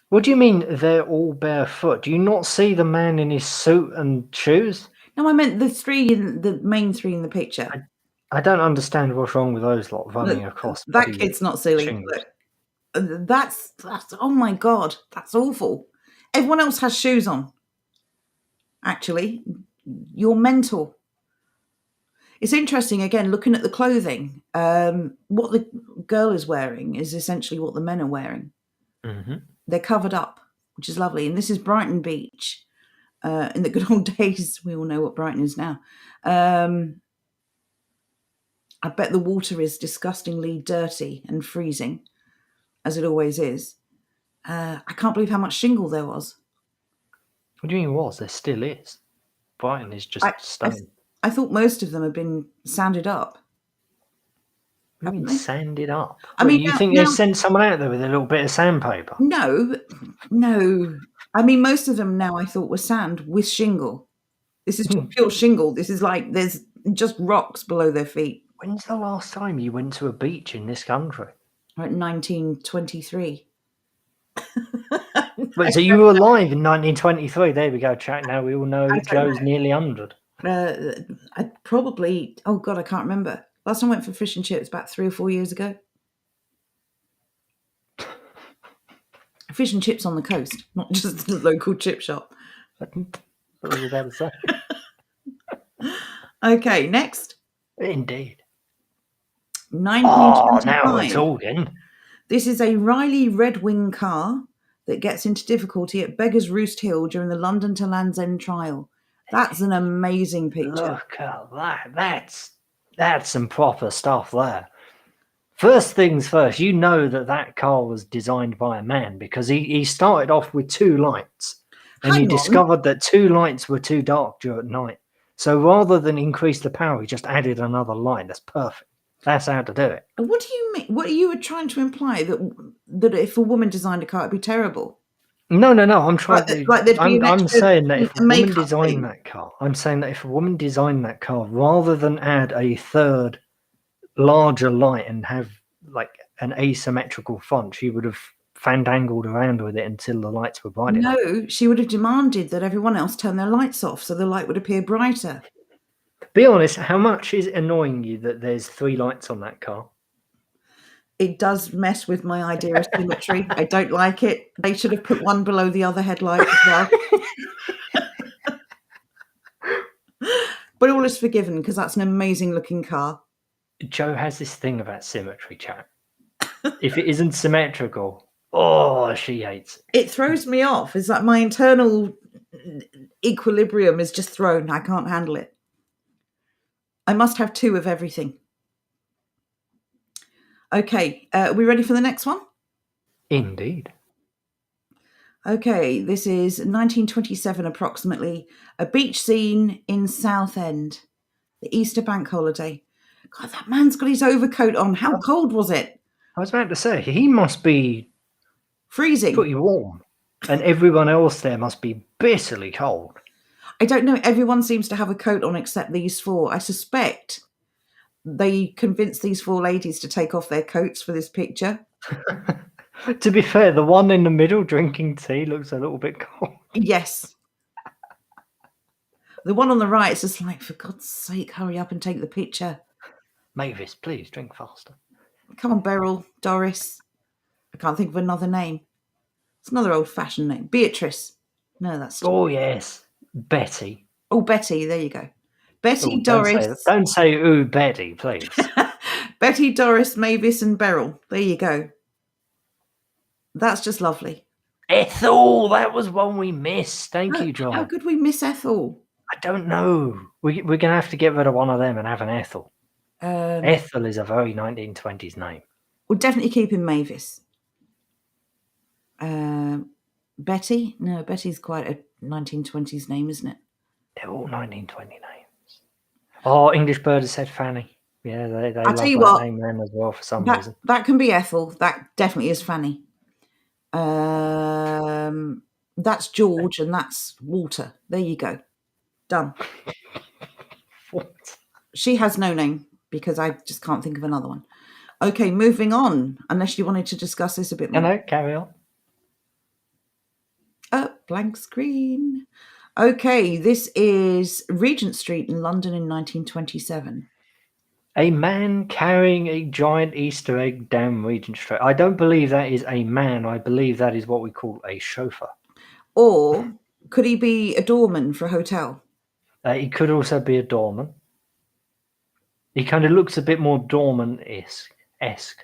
What do you mean they're all barefoot? Do you not see the man in his suit and shoes? No, I meant the main 3 in the picture. I don't understand what's wrong with those lot running Look, across. that kid's not silly. Shingles. Look, that's oh my God, that's awful. Everyone else has shoes on. Actually, you're mental. It's interesting, again, looking at the clothing. What the girl is wearing is essentially what the men are wearing. Mm-hmm. They're covered up, which is lovely. And this is Brighton Beach. In the good old days, we all know what Brighton is now. I bet the water is disgustingly dirty and freezing, as it always is. I can't believe how much shingle there was. What do you mean was? There still is. Brighton is just stone. I thought most of them had been sanded up. What do you mean sanded up? I mean, you think they sent someone out there with a little bit of sandpaper? No. I mean, most of them now I thought were sand with shingle. This is just pure shingle. This is like there's just rocks below their feet. When's the last time you went to a beach in this country? 1923. But so you were alive in 1923. There we go, chat. Now we all know Joe's nearly 100. I probably, oh God, I can't remember. Last time I went for fish and chips about 3 or 4 years ago. Fish and chips on the coast, not just the local chip shop. What was I about to say? Okay, next. Indeed. 1925. Oh, now we're talking. This is a Riley Red Wing car that gets into difficulty at Beggar's Roost Hill during the London to Land's End trial. That's an amazing picture. Look at that. That's some proper stuff there. First things first, you know that car was designed by a man because he started off with 2 lights and he discovered that 2 lights were too dark during night. So rather than increase the power, he just added another light. That's perfect. That's how to do it. What do you mean? What you were trying to imply that if a woman designed a car, it'd be terrible? No. I'm trying to. I'm saying that if a woman designed that car, rather than add a third larger light and have like an asymmetrical front, she would have fandangled around with it until the lights were bright enough. No, she would have demanded that everyone else turn their lights off so the light would appear brighter. Be honest, how much is it annoying you that there's 3 lights on that car? It does mess with my idea of symmetry. I don't like it. They should have put one below the other headlight as well. But all is forgiven because that's an amazing looking car. Joe has this thing about symmetry, chat. If it isn't symmetrical, oh, she hates it. It throws me off. It's like my internal equilibrium is just thrown. I can't handle it. I must have 2 of everything. Okay, are we ready for the next one? Indeed. Okay, this is 1927 approximately. A beach scene in Southend. The Easter bank holiday. God, that man's got his overcoat on. How cold was it? I was about to say, he must be freezing. Pretty warm. And everyone else there must be bitterly cold. I don't know. Everyone seems to have a coat on except these 4. I suspect they convinced these 4 ladies to take off their coats for this picture. To be fair, the one in the middle drinking tea looks a little bit cold. Yes. The one on the right is just like, for God's sake, hurry up and take the picture. Mavis, please drink faster. Come on, Beryl, Doris. I can't think of another name. It's another old-fashioned name. Beatrice. No, that's... Oh, yes. Betty. Oh, Betty. There you go. Betty, Doris. Don't say, ooh, Betty, please. Betty, Doris, Mavis, and Beryl. There you go. That's just lovely. Ethel, that was one we missed. Thank you, John. How could we miss Ethel? I don't know. We're going to have to get rid of one of them and have an Ethel. Ethel is a very 1920s name. We'll definitely keep in Mavis. Betty? No, Betty's quite a 1920s name, isn't it? They're all 1920 names. Oh, English Bird has said Fanny. Yeah, they love tell you that what, name then as well for some reason. That can be Ethel. That definitely is Fanny. That's George and that's Walter. There you go. Done. What? She has no name because I just can't think of another one. Okay, moving on. Unless you wanted to discuss this a bit more. No, carry on. Blank screen. Okay, this is Regent Street in London in 1927. A man carrying a giant Easter egg down Regent Street. I don't believe that is a man. I believe that is what we call a chauffeur. Or could he be a doorman for a hotel? He could also be a doorman. He kind of looks a bit more doorman-esque,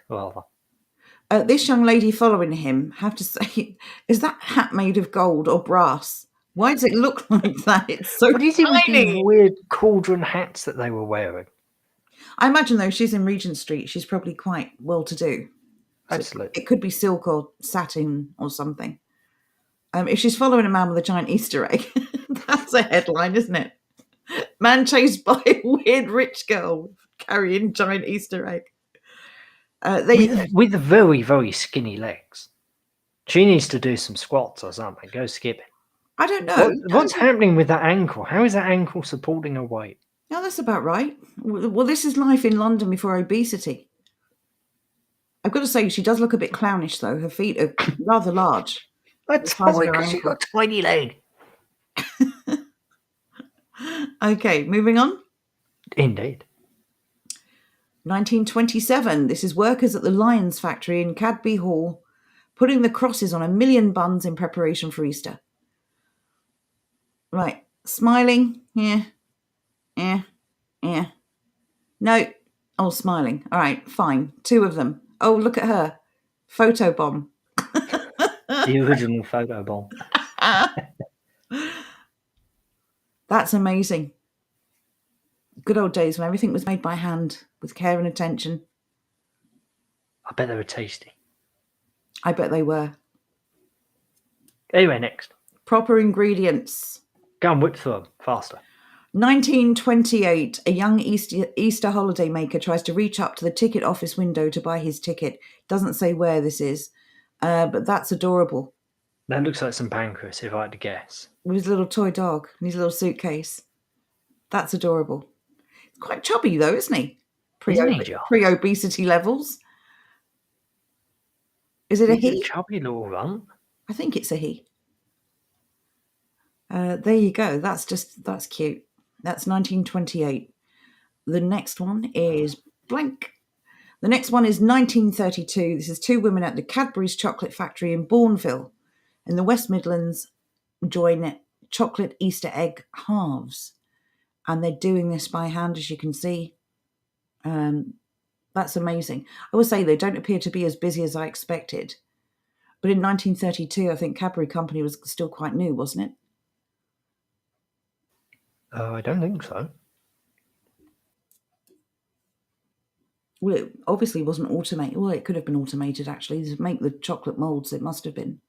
rather. This young lady following him, have to say, is that hat made of gold or brass? Why does it look like that? It's so What is it with these weird cauldron hats that they were wearing? I imagine, though, she's in Regent Street. She's probably quite well-to-do. So Absolutely. it could be silk or satin or something. If she's following a man with a giant Easter egg, that's a headline, isn't it? Man chased by a weird rich girl carrying giant Easter egg. With very, very skinny legs. She needs to do some squats or something. Go skipping. I don't know. What's happening with that ankle? How is that ankle supporting her weight? No, that's about right. Well, this is life in London before obesity. I've got to say, she does look a bit clownish, though. Her feet are rather large. That's why, because she's got a tiny leg. Okay, moving on. Indeed. 1927. This is workers at the Lions factory in Cadby Hall putting the crosses on 1 million buns in preparation for Easter. Right. Smiling. Yeah. No. Oh, smiling. All right, fine. 2 of them. Oh, look at her. Photo bomb. The original photo bomb. That's amazing. Good old days when everything was made by hand with care and attention. I bet they were tasty. I bet they were. Anyway, next. Proper ingredients. Go and whip through them faster. 1928, a young Easter holiday maker tries to reach up to the ticket office window to buy his ticket. Doesn't say where this is, but that's adorable. That looks like some pancreas, if I had to guess. With his little toy dog and his little suitcase. That's adorable. He's quite chubby, though, isn't he? Pre-obesity levels. Is it a he? A chubby little runt. I think it's a he. There you go. That's cute. That's 1928. The next one is blank. The next one is 1932. This is 2 women at the Cadbury's chocolate factory in Bourneville in the West Midlands join chocolate Easter egg halves. And they're doing this by hand, as you can see. That's amazing. I will say they don't appear to be as busy as I expected. But in 1932, I think Cadbury Company was still quite new, wasn't it? I don't think so. Well, it obviously wasn't automated. Well, it could have been automated, actually, to make the chocolate moulds. It must have been.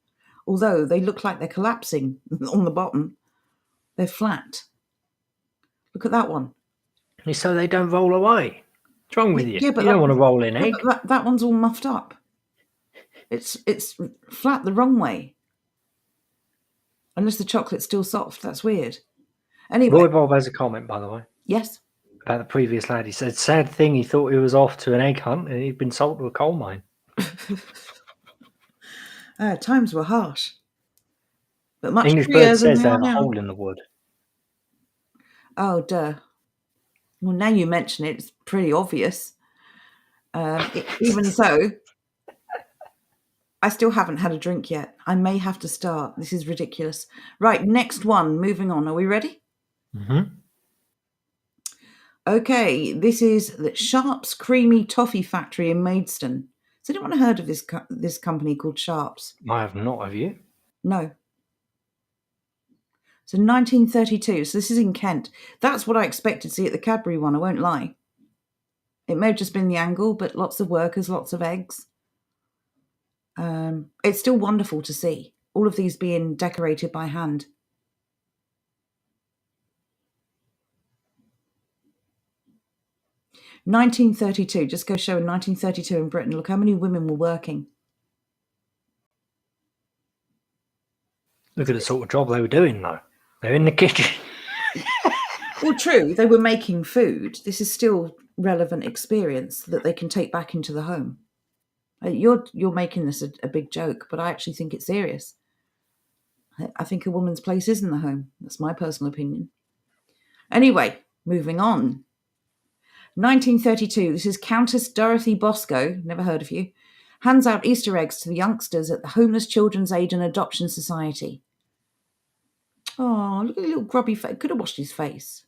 Although they look like they're collapsing on the bottom. They're flat. Look at that one. So they don't roll away. What's wrong with you? Yeah, but you don't want to roll in egg. That one's all muffed up. It's flat the wrong way. Unless the chocolate's still soft. That's weird. Anyway. Roy Bob has a comment, by the way. Yes. About the previous lad. He said, sad thing, he thought he was off to an egg hunt and he'd been sold to a coal mine. Times were harsh. But much English Bird says they have a hole in the wood. Oh, duh. Well, now you mention it, it's pretty obvious. Even so, I still haven't had a drink yet. I may have to start. This is ridiculous. Right, next one. Moving on. Are we ready? Mm-hmm. Okay, this is the Sharp's Creamy Toffee Factory in Maidstone. Has anyone heard of this company called Sharp's? I have not, have you? No. So 1932. So this is in Kent. That's what I expected to see at the Cadbury one. I won't lie. It may have just been the angle, but lots of workers, lots of eggs. It's still wonderful to see all of these being decorated by hand. (1932). Just go show in 1932 in Britain. Look how many women were working. Look at the sort of job they were doing, though. They're in the kitchen. Well, true, they were making food. This is still relevant experience that they can take back into the home. You're making this a big joke, but I actually think it's serious. I think a woman's place is in the home. That's my personal opinion. Anyway, moving on. 1932. This is Countess Dorothy Bosco. Never heard of you. Hands out Easter eggs to the youngsters at the Homeless Children's Aid and Adoption Society. Oh, look at the little grubby face. Could have washed his face.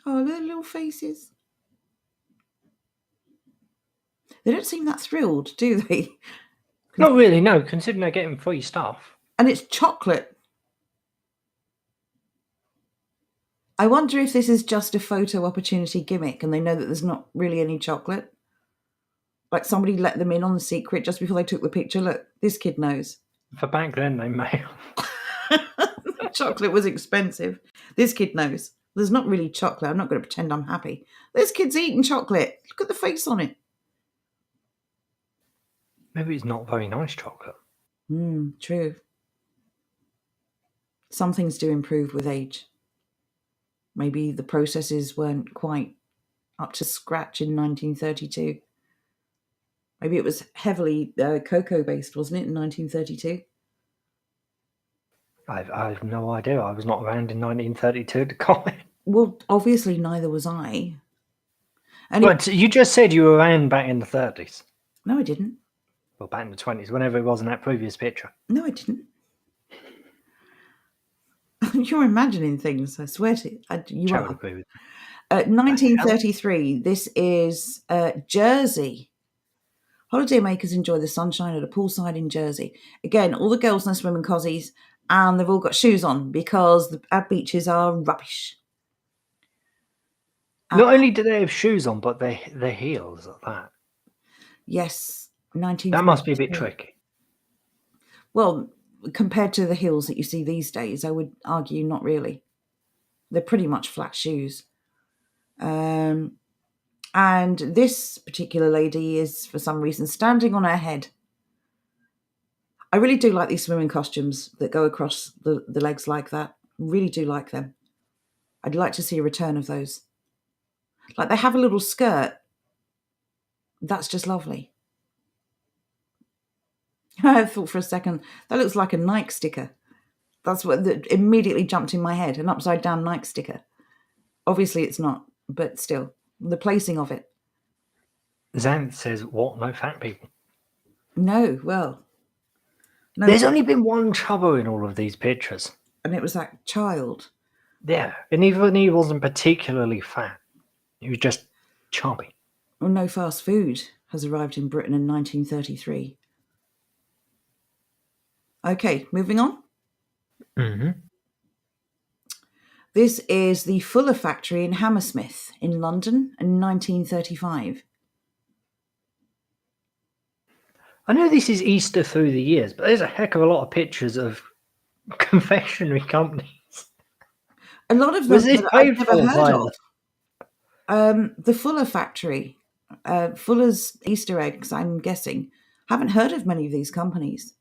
Oh, look at the little faces. They don't seem that thrilled, do they? Not really, no, considering they're getting free stuff. And it's chocolate. I wonder if this is just a photo opportunity gimmick and they know that there's not really any chocolate. Like somebody let them in on the secret just before they took the picture. Look, this kid knows. For back then, they may have. Chocolate was expensive. This kid knows. There's not really chocolate. I'm not going to pretend I'm happy. This kid's eating chocolate. Look at the face on it. Maybe it's not very nice chocolate. True. Some things do improve with age. Maybe the processes weren't quite up to scratch in 1932. Maybe it was heavily cocoa-based, wasn't it, in 1932? I have no idea. I was not around in 1932 to comment. Well, obviously neither was I. But you just said you were around back in the 30s. No, I didn't. Well, back in the 20s, whenever it was in that previous picture. No, I didn't. You're imagining things, I swear to you. You Shall are. agree with 1933. This is Jersey. Holidaymakers enjoy the sunshine at a poolside in Jersey. Again, all the girls in their swimming cozies, and they've all got shoes on because the beaches are rubbish. Not only do they have shoes on, but their heels at that. Yes, 19. That must be a bit tricky. Well, compared to the heels that you see these days, I would argue not really. They're pretty much flat shoes. And this particular lady is, for some reason, standing on her head. I really do like these swimming costumes that go across the legs like that. Really do like them. I'd like to see a return of those. Like they have a little skirt. That's just lovely. I thought for a second, that looks like a Nike sticker. That's what immediately jumped in my head, an upside down Nike sticker. Obviously it's not, but still, the placing of it. Xanth says, what? No fat people? No, well. No, there's only been one trouble in all of these pictures. And it was that child. Yeah, and even he wasn't particularly fat. He was just chubby. Well, no fast food has arrived in Britain in 1933. Okay, moving on. This is the Fuller factory in Hammersmith in London in 1935. I know this is Easter through the years, but there's a heck of a lot of pictures of confectionery companies. A lot of them that I've never heard of. The Fuller factory, Fuller's Easter eggs, I'm guessing. Haven't heard of many of these companies.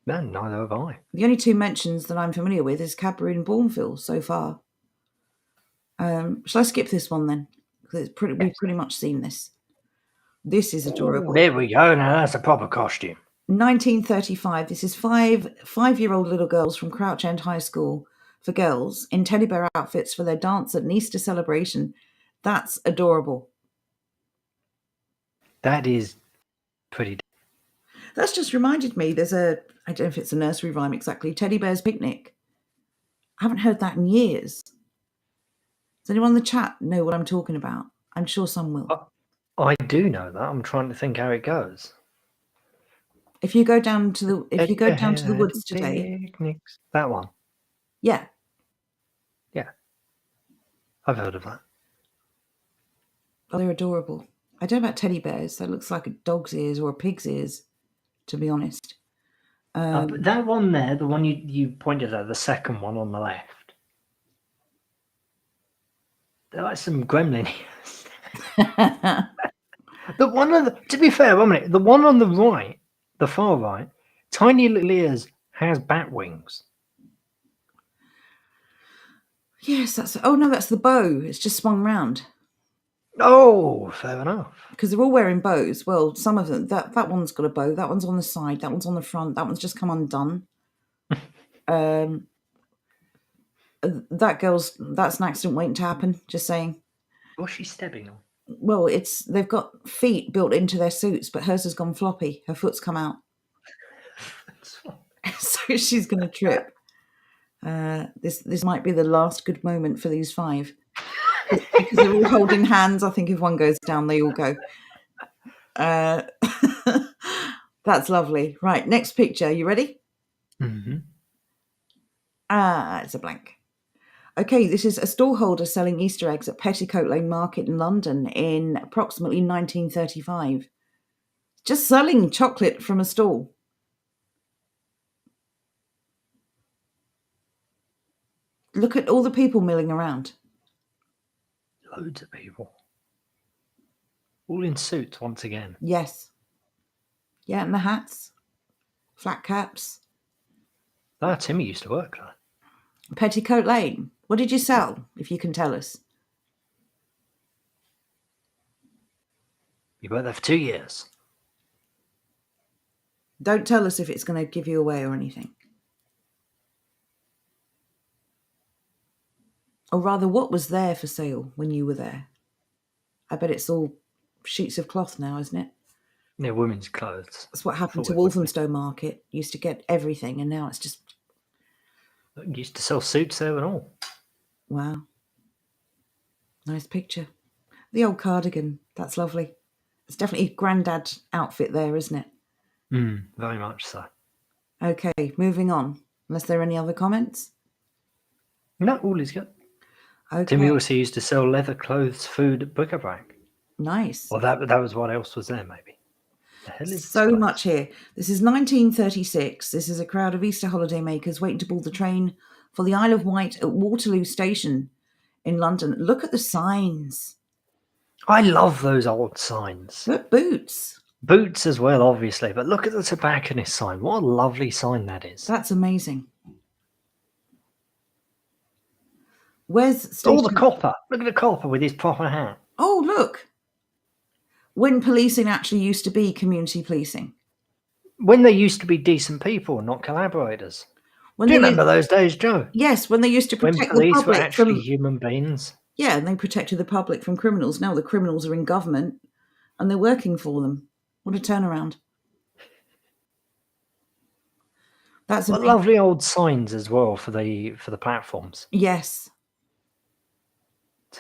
No, neither have I. The only two mentions that I'm familiar with is Cadbury and Bourneville so far. Shall I skip this one then? Because we've pretty much seen this. This is adorable. There we go. Now that's a proper costume. 1935. This is five-year-old little girls from Crouch End High School for girls in teddy bear outfits for their dance at an Easter celebration. That's adorable. That is pretty. That's just reminded me. I don't know if it's a nursery rhyme exactly. Teddy Bear's Picnic. I haven't heard that in years. Does anyone in the chat know what I'm talking about? I'm sure some will. I do know that. I'm trying to think how it goes. If you go down to the woods today, picnics. That one. yeah, Yeah, I've heard of that. oh, they're adorable. I don't know about teddy bears. That looks like a dog's ears or a pig's ears, to be honest. But that one there, the one you pointed at, the second one on the left, they're like some gremlin ears. The one on to be fair, 1 minute, the one on the right, the far right, tiny little ears, has bat wings. Yes, that's. Oh no, that's the bow. It's just swung round. Oh, fair enough. Because they're all wearing bows. Well, some of them. That one's got a bow. That one's on the side. That one's on the front. That one's just come undone. That's an accident waiting to happen. Just saying. What's she stepping on? Well, they've got feet built into their suits, but hers has gone floppy. Her foot's come out, so she's going to trip. This might be the last good moment for these 5 because they're all holding hands. I think if one goes down, they all go. That's lovely. Right, next picture. You ready? Mm-hmm. It's a blank. Okay, this is a stallholder selling Easter eggs at Petticoat Lane Market in London in approximately 1935. Just selling chocolate from a stall. Look at all the people milling around. Loads of people. All in suits once again. Yes. Yeah, and the hats. Flat caps. Timmy used to work there. Petticoat Lane. What did you sell, if you can tell us? You worked there for 2 years. Don't tell us if it's going to give you away or anything. Or rather, what was there for sale when you were there? I bet it's all sheets of cloth now, isn't it? Yeah, women's clothes. That's what happened to Walthamstow Market. Used to get everything, and now it's just... Used to sell suits there and all. Wow. Nice picture. The old cardigan. That's lovely. It's definitely a granddad outfit there, isn't it? Very much so. Okay, moving on. Unless there are any other comments? No, all is good. Okay. Timmy also used to sell leather clothes, food, bric-a-brac. Nice. Well, that was what else was there, maybe. The hell is so much here. This is 1936. This is a crowd of Easter holiday makers waiting to board the train for the Isle of Wight at Waterloo Station in London. Look at the signs. I love those old signs. Look, boots. Boots as well, obviously, but look at the tobacconist sign. What a lovely sign that is. That's amazing. Where's station? Oh, the copper. Look at the copper with his proper hat. Oh, look. When policing actually used to be community policing. When they used to be decent people, not collaborators. Do you remember those days, Joe? Yes, when they used to protect when police the public were actually from human beings. Yeah, and they protected the public from criminals. Now the criminals are in government and they're working for them. What a turnaround. That's lovely old signs as well for the platforms. Yes.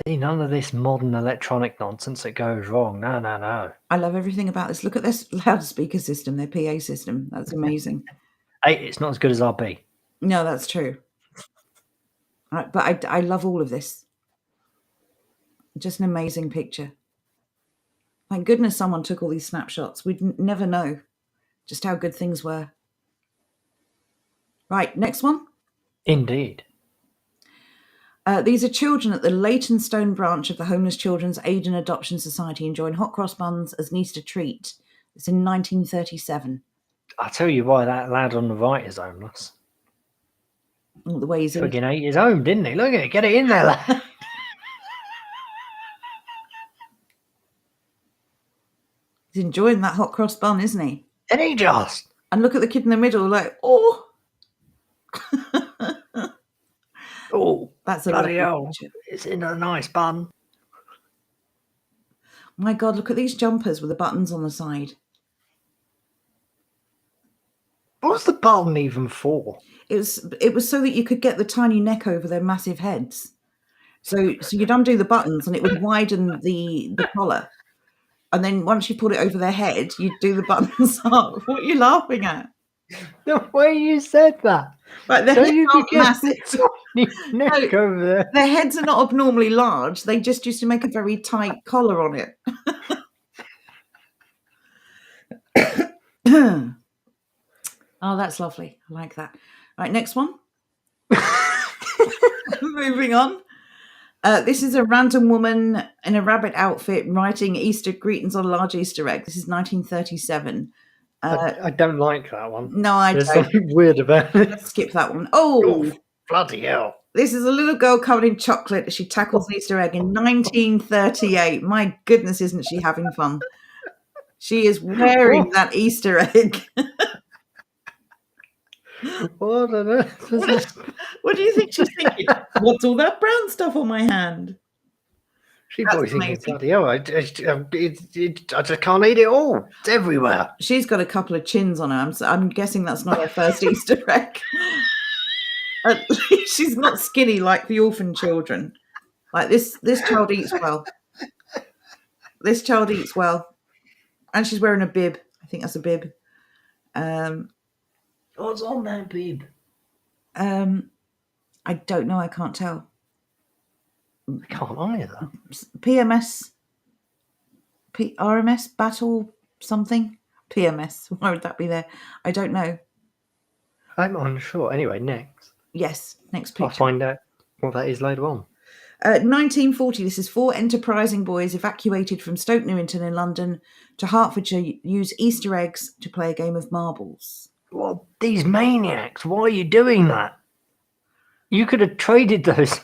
See, none of this modern electronic nonsense that goes wrong. No. I love everything about this. Look at this loudspeaker system, their PA system. That's amazing. Hey, it's not as good as RB. No, that's true. But I love all of this. Just an amazing picture. Thank goodness someone took all these snapshots. We'd never know just how good things were. Right, next one. Indeed. These are children at the Leytonstone branch of the Homeless Children's Aid and Adoption Society enjoying hot cross buns as an Easter treat. It's in 1937. I'll tell you why that lad on the right is homeless. The way he's fucking ate his home, didn't he? Look at it. Get it in there, lad. He's enjoying that hot cross bun, isn't he? And he just. And look at the kid in the middle, like, oh. Oh, that's a bloody hell. It's in a nice bun. My God, look at these jumpers with the buttons on the side. What's the button even for? It was so that you could get the tiny neck over their massive heads. So you'd undo the buttons and it would widen the collar. And then once you put it over their head, you'd do the buttons up. What are you laughing at? The way you said that. Like their So heads you aren't could get massive. the neck No. over there. Their heads are not abnormally large. They just used to make a very tight collar on it. Oh, that's lovely. I like that. Right, next one. Moving on. This is a random woman in a rabbit outfit writing Easter greetings on a large Easter egg. This is 1937. I don't like that one. No, I There's don't. something weird about it. Let's skip that one. Oh, bloody hell. this is a little girl covered in chocolate as she tackles the Easter egg in 1938. My goodness, isn't she having fun? She is wearing that Easter egg. What on earth is this? What do you think she's thinking? What's all that brown stuff on my hand? She's probably thinking, bloody hell, I just can't eat it all. It's everywhere. She's got a couple of chins on her. I'm guessing that's not her first Easter egg. At least she's not skinny like the orphan children. Like this child eats well. This child eats well. And she's wearing a bib. I think that's a bib. What's on that bib? I don't know. I can't tell. I can't either. PMS, RMS, battle something? PMS. Why would that be there? I don't know. I'm unsure. Anyway, next. Yes, next picture. I'll find out what that is later on. 1940, this is 4 enterprising boys evacuated from Stoke Newington in London to Hertfordshire use Easter eggs to play a game of marbles. Well, these maniacs, why are you doing that? You could have traded those.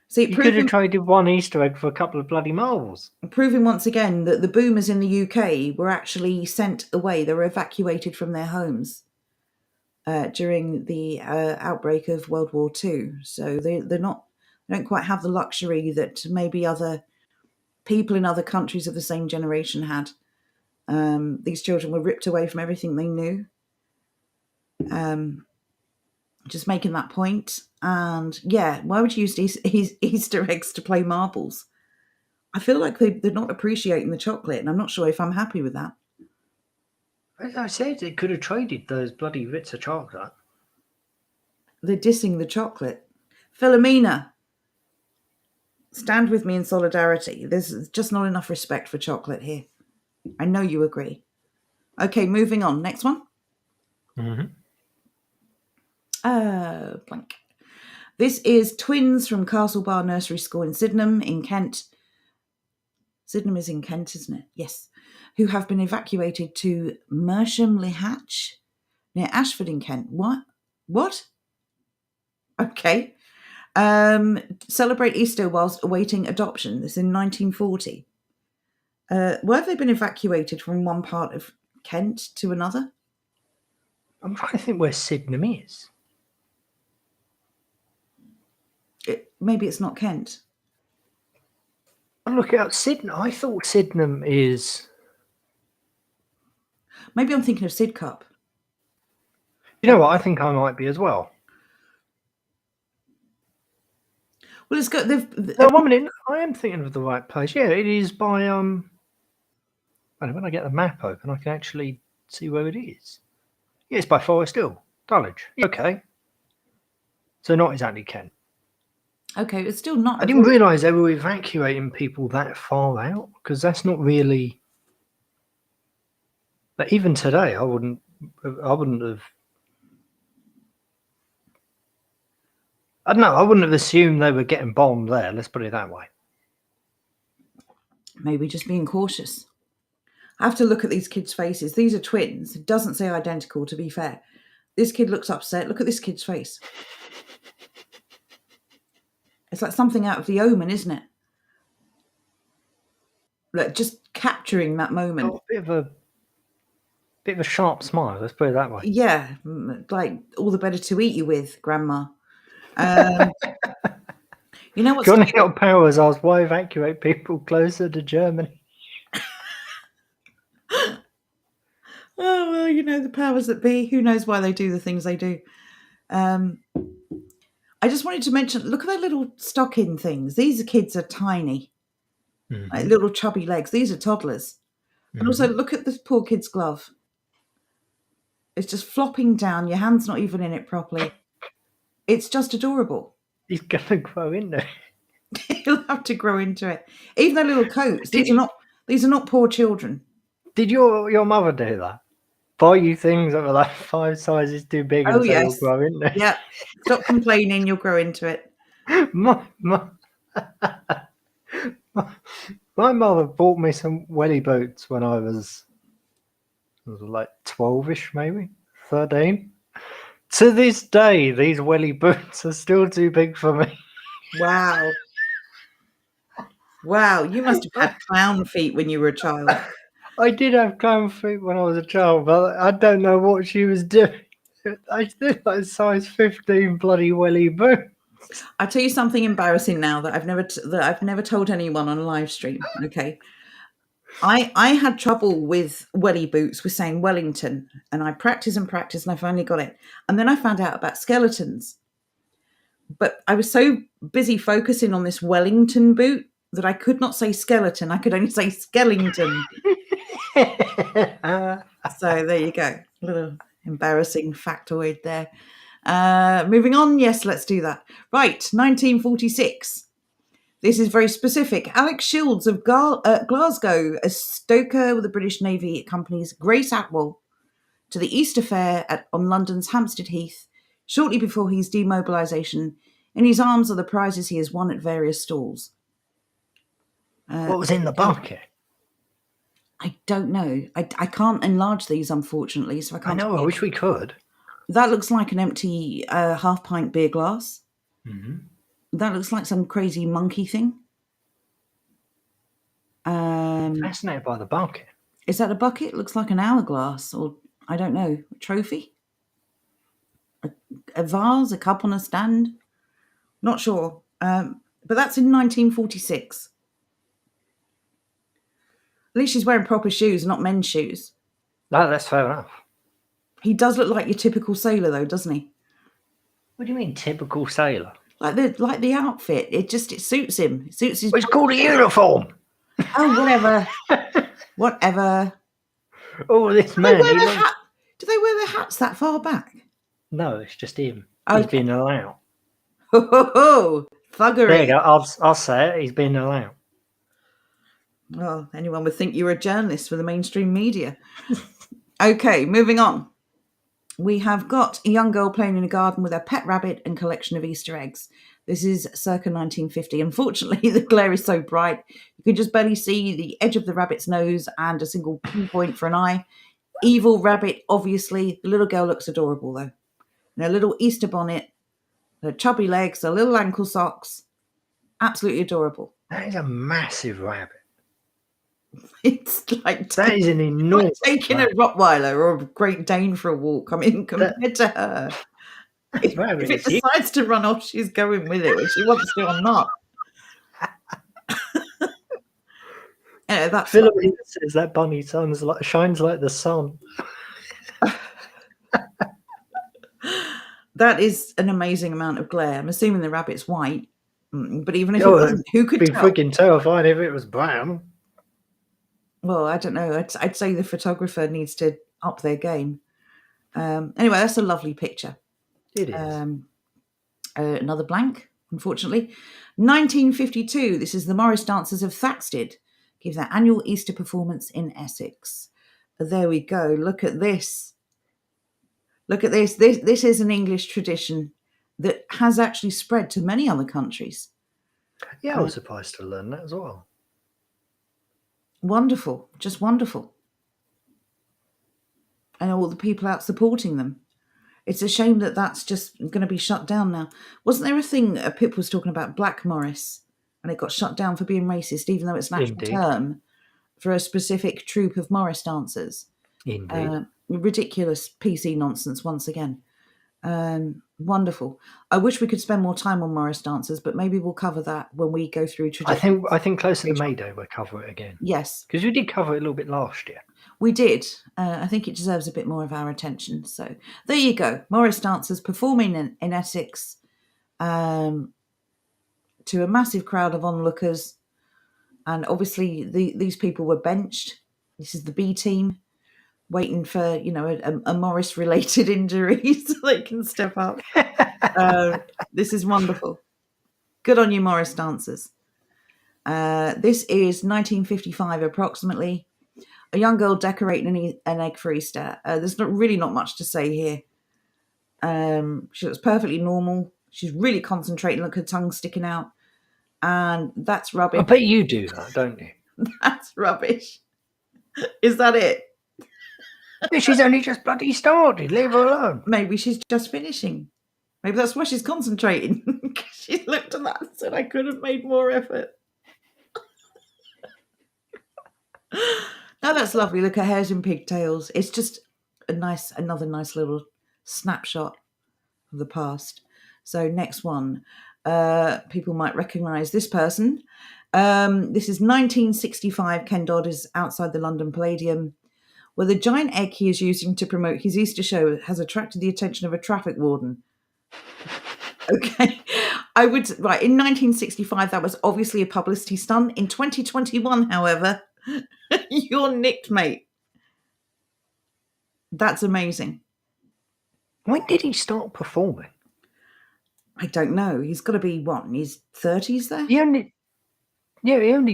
See, you could have traded one Easter egg for a couple of bloody marbles. Proving once again that the boomers in the UK were actually sent away. They were evacuated from their homes during the outbreak of World War II. So they don't quite have the luxury that maybe other people in other countries of the same generation had. These children were ripped away from everything they knew. Just making that point. And yeah, why would you use Easter eggs to play marbles? I feel like they're not appreciating the chocolate, and I'm not sure if I'm happy with that. As I said, they could have traded those bloody bits of chocolate. They're dissing the chocolate. Philomena, stand with me in solidarity. There's just not enough respect for chocolate here. I know you agree. Okay, moving on. Next one. Mm-hmm. Blank. This is twins from Castle Bar Nursery School in Sydenham in Kent. Sydenham is in Kent, isn't it? Yes. Who have been evacuated to Mersham-le-Hatch near Ashford in Kent. What? Okay. Celebrate Easter whilst awaiting adoption. This is in 1940. Where have they been evacuated from one part of Kent to another? I'm trying to think where Sydenham is. Maybe it's not Kent. I'll look it up. Sydenham. I thought Sydenham is... Maybe I'm thinking of Sidcup. You know what? I think I might be as well. Well, it's got... No, 1 minute. I am thinking of the right place. Yeah, it is by... when I get the map open, I can actually see where it is. Yeah, it's by Forest Hill, Dulwich. Okay. So not exactly Kent. Okay, it's still not... I didn't realise they were evacuating people that far out, because that's not really... But even today, I wouldn't have... I don't know, I wouldn't have assumed they were getting bombed there, let's put it that way. Maybe just being cautious. I have to look at these kids' faces. These are twins. It doesn't say identical, to be fair. This kid looks upset. Look at this kid's face. It's like something out of The Omen, isn't it? Like just capturing that moment. Oh, a bit of a sharp smile, let's put it that way. Yeah, like all the better to eat you with, Grandma. You know what's... Johnny Hell Powers asked, why evacuate people closer to Germany? Oh, The powers that be. Who knows why they do the things they do? I just wanted to mention, look at their little stocking things. These kids are tiny, like Mhm. little chubby legs. These are toddlers. And also, look at this poor kid's glove. It's just flopping down. Your hand's not even in it properly. It's just adorable. He's gonna grow in there. He'll have to grow into it. Even their little coats. These are not poor children. Did your mother do that? Buy you things that were like 5 sizes too big and Oh say yes, you'll grow in there? yeah. Stop complaining. You'll grow into it. my, my, my mother bought me some welly boots when I was like 12ish, maybe 13. To this day, these welly boots are still too big for me. Wow. Wow, you must have had clown feet when you were a child. I did have clown feet when I was a child, but I don't know what she was doing. I did like size 15 bloody welly boots. I'll tell you something embarrassing now that I've never told anyone on a live stream. Okay, I had trouble with welly boots with saying Wellington, and I practiced and practiced, and I finally got it. And then I found out about skeletons, but I was so busy focusing on this Wellington boot that I could not say skeleton. I could only say skellington. So there you go. A little embarrassing factoid there. Moving on. Yes, let's do that. Right, 1946. This is very specific. Alex Shields of Glasgow, a stoker with the British Navy, accompanies Grace Atwell to the Easter Fair on London's Hampstead Heath shortly before his demobilisation. In his arms are the prizes he has won at various stalls. What was in the bucket? I don't know. I can't enlarge these, unfortunately, so I can't. I know. I wish we could. That looks like an empty half-pint beer glass. Mm-hmm. That looks like some crazy monkey thing. Fascinated by the bucket. Is that a bucket? Looks like an hourglass, or I don't know, a trophy? A vase, a cup on a stand? Not sure. But that's in 1946. At least she's wearing proper shoes, not men's shoes. No, that's fair enough. He does look like your typical sailor, though, doesn't he? What do you mean, typical sailor? Like the outfit. It suits him. It suits his. It's called a uniform. Oh, whatever. Whatever. Oh, this man. Do they wear their hats that far back? No, it's just him. Okay. He's been allowed. Ho ho ho! Thuggery. There you go. I'll say it. He's been allowed. Well, anyone would think you were a journalist for the mainstream media. Okay, moving on. We have got a young girl playing in a garden with her pet rabbit and collection of Easter eggs. This is circa 1950. Unfortunately, the glare is so bright, you can just barely see the edge of the rabbit's nose and a single pinpoint for an eye. Evil rabbit, obviously. The little girl looks adorable, though. In a little Easter bonnet, her chubby legs, her little ankle socks. Absolutely adorable. That is a massive rabbit. It's like that is an enormous taking rabbit. A Rottweiler or a Great Dane for a walk. I mean, compared to her, if it decides to run off, she's going with it, whether she wants to or not. That's Philomena says that bunny shines like the sun. That is an amazing amount of glare. I'm assuming the rabbit's white, but even if it wasn't, who could tell? It'd be freaking terrifying if it was brown. Well, I don't know. I'd say the photographer needs to up their game. Anyway, that's a lovely picture. It is. Another blank, unfortunately. 1952. This is the Morris Dancers of Thaxted. Give their annual Easter performance in Essex. There we go. Look at this. Look at this. This is an English tradition that has actually spread to many other countries. Yeah, I was surprised to learn that as well. Wonderful. Just wonderful. And all the people out supporting them. It's a shame that that's just going to be shut down now. Wasn't there a thing Pip was talking about, Black Morris, and it got shut down for being racist, even though it's an actual term for a specific troupe of Morris dancers? Indeed. Ridiculous PC nonsense once again. Wonderful. I wish we could spend more time on Morris dancers, but maybe we'll cover that when we go through tradition. I think closer to May Day we'll cover it again. Yes. Because we did cover it a little bit last year. We did. I think it deserves a bit more of our attention. So there you go. Morris dancers performing in Essex um, to a massive crowd of onlookers. And obviously, these people were benched. This is the B team waiting for, a Morris related injury so they can step up. This is wonderful. Good on you, Morris dancers. This is 1955 approximately. A young girl decorating an egg for Easter. There's not much to say here. She looks perfectly normal. She's really concentrating, look, her tongue sticking out. And that's I rubbish. bet you do that, don't you? That's rubbish. Is that it? She's only just bloody started. Leave her alone. Maybe she's just finishing. Maybe that's why she's concentrating. She looked at that and said, I could have made more effort. No, that's lovely. Look, her hair's in pigtails. It's just another nice little snapshot of the past. So next one. People might recognise this person. This is 1965. Ken Dodd is outside the London Palladium, where the giant egg he is using to promote his Easter show has attracted the attention of a traffic warden. Okay. In 1965, that was obviously a publicity stunt. In 2021, however, you're nicked, mate. That's amazing. When did he start performing? I don't know. He's got to be, what, in his 30s there? He only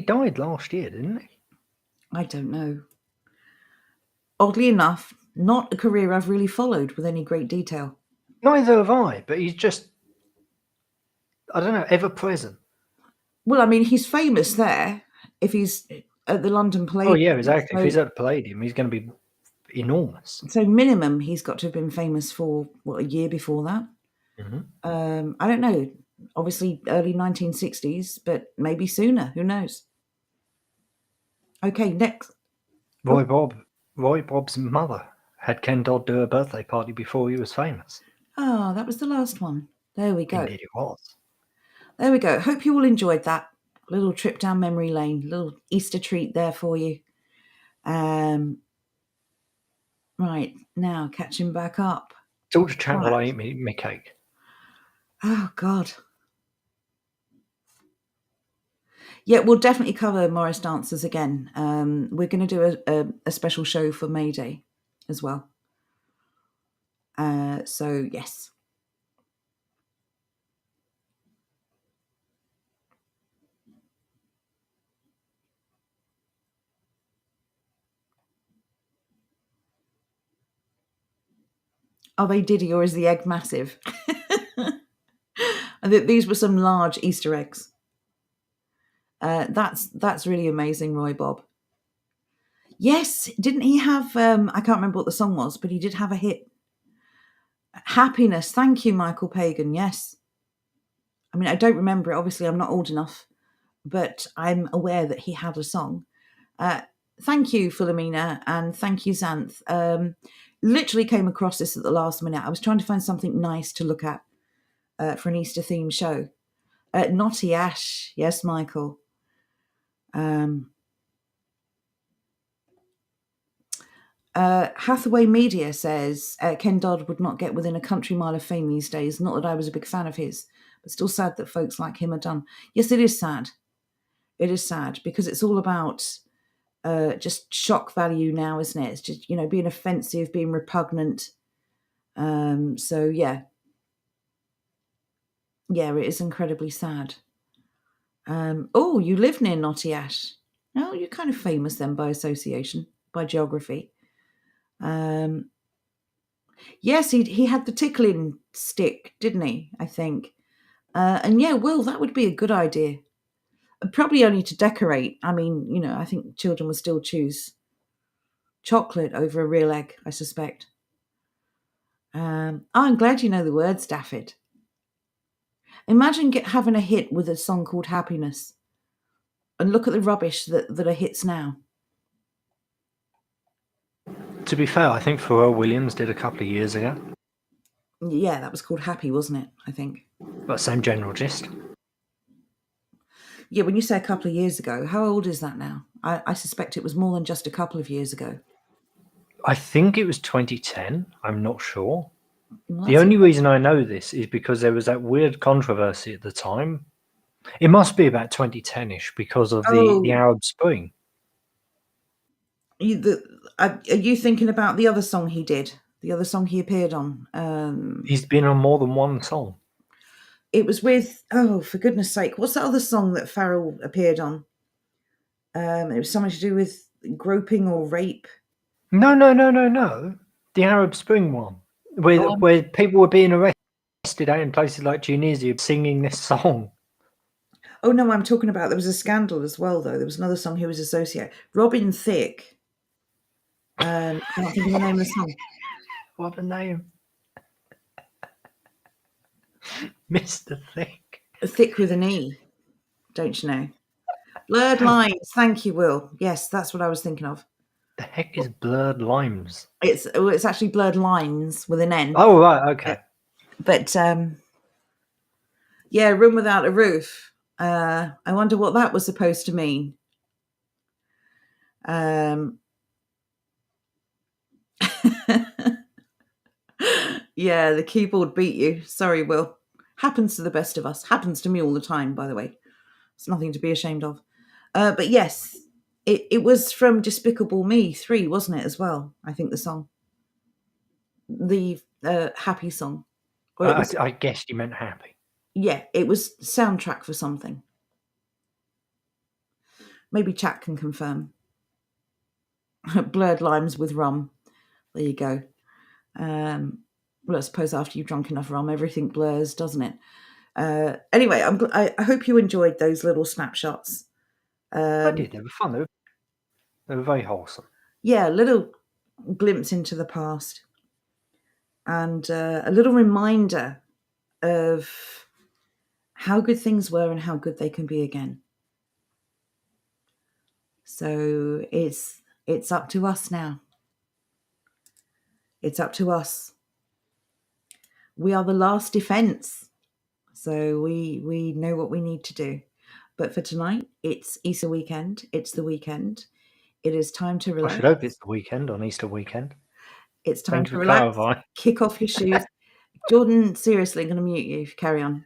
died last year, didn't he? I don't know. Oddly enough, not a career I've really followed with any great detail. Neither have I, but he's just, I don't know, ever present. Well, I mean, he's famous there. If he's at the London Palladium. Oh, yeah, exactly. If he's at the Palladium, he's going to be enormous. So minimum, he's got to have been famous for, a year before that? Mm-hmm. I don't know. Obviously, early 1960s, but maybe sooner. Who knows? Okay, next. Roy Bob's mother had Ken Dodd do a birthday party before he was famous. Oh, that was the last one. There we go. Indeed it was. There we go. Hope you all enjoyed that little trip down memory lane. Little Easter treat there for you. Right, now catching back up. Talk to chat while I eat me cake. Oh, God. Yeah, we'll definitely cover Morris dancers again. We're going to do a special show for May Day as well. So, yes. Are they diddy or is the egg massive? And these were some large Easter eggs. That's really amazing, Roy Bob. Yes, didn't he have, I can't remember what the song was, but he did have a hit. Happiness. Thank you, Michael Pagan. Yes. I mean, I don't remember it. Obviously, I'm not old enough, but I'm aware that he had a song. Thank you, Philomena, and thank you, Xanth. Literally came across this at the last minute. I was trying to find something nice to look at for an Easter themed show. Naughty Ash. Yes, Michael. Hathaway Media says Ken Dodd would not get within a country mile of fame these days. Not that I was a big fan of his, but still sad that folks like him are done. Yes, it is sad. It is sad because it's all about just shock value now, isn't it? It's just, being offensive, being repugnant. So, yeah. Yeah, it is incredibly sad. Oh, you live near Naughty Ash. Oh, you're kind of famous then by association, by geography. Yes, he had the tickling stick, didn't he? I think. And yeah, Will, that would be a good idea. Probably only to decorate. I mean, I think children will still choose chocolate over a real egg, I suspect. I'm glad you know the words, Daffyd. Imagine having a hit with a song called Happiness. And look at the rubbish that are hits now. To be fair, I think Pharrell Williams did a couple of years ago. Yeah, that was called Happy, wasn't it? I think. But same general gist. Yeah, when you say a couple of years ago, how old is that now? I suspect it was more than just a couple of years ago. I think it was 2010. I'm not sure. Well, The only reason I know this is because there was that weird controversy at the time. It must be about 2010-ish because of the Arab Spring. Are you thinking about the other song he did? The other song he appeared on? He's been on more than one song. It was with, oh, for goodness sake, what's that other song that Farrell appeared on? It was something to do with groping or rape. No. The Arab Spring one, where people were being arrested out in places like Tunisia singing this song. Oh no, I'm talking about, there was a scandal as well, though. There was another song he was associated. Robin Thicke. I can't think of the name of the song. What a name. Mr. Thick. Thick with an E, don't you know? Blurred Lines. Thank you, Will. Yes, that's what I was thinking of. The heck is Blurred Limes? It's actually Blurred Lines with an N. Oh, right, okay. But yeah, Room Without a Roof. I wonder what that was supposed to mean. Yeah, the keyboard beat you. Sorry, Will. Happens to the best of us. Happens to me all the time, by the way. It's nothing to be ashamed of. But yes, it was from Despicable Me 3, wasn't it, as well? I think the song. The Happy song. I guessed you meant Happy. Yeah, it was soundtrack for something. Maybe chat can confirm. Blurred Limes with rum. There you go. Well, I suppose after you've drunk enough rum, everything blurs, doesn't it? Anyway, I hope you enjoyed those little snapshots. I did. They were fun. They were very wholesome. Yeah, a little glimpse into the past. And a little reminder of how good things were and how good they can be again. So it's up to us now. It's up to us. We are the last defense. So we know what we need to do. But for tonight, it's Easter weekend. It's the weekend. It is time to relax. I should hope it's the weekend on Easter weekend. It's time to relax. Kick off your shoes. Jordan, seriously, I'm going to mute you if you carry on.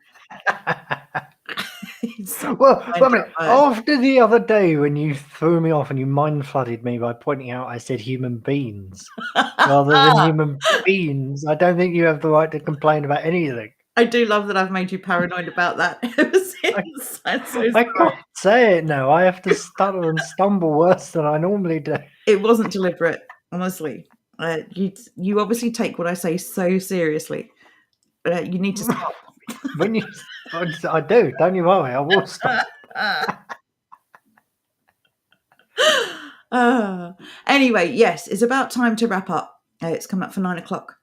Well, after the other day when you threw me off and you mind flooded me by pointing out I said human beings rather than human beings, I don't think you have the right to complain about anything. I do love that I've made you paranoid about that ever since. I can't say it now. I have to stutter and stumble worse than I normally do. It wasn't deliberate, honestly. You obviously take what I say so seriously. You need to stop. I do. Don't you worry. I will stop. Anyway, yes, it's about time to wrap up. It's come up for 9 o'clock.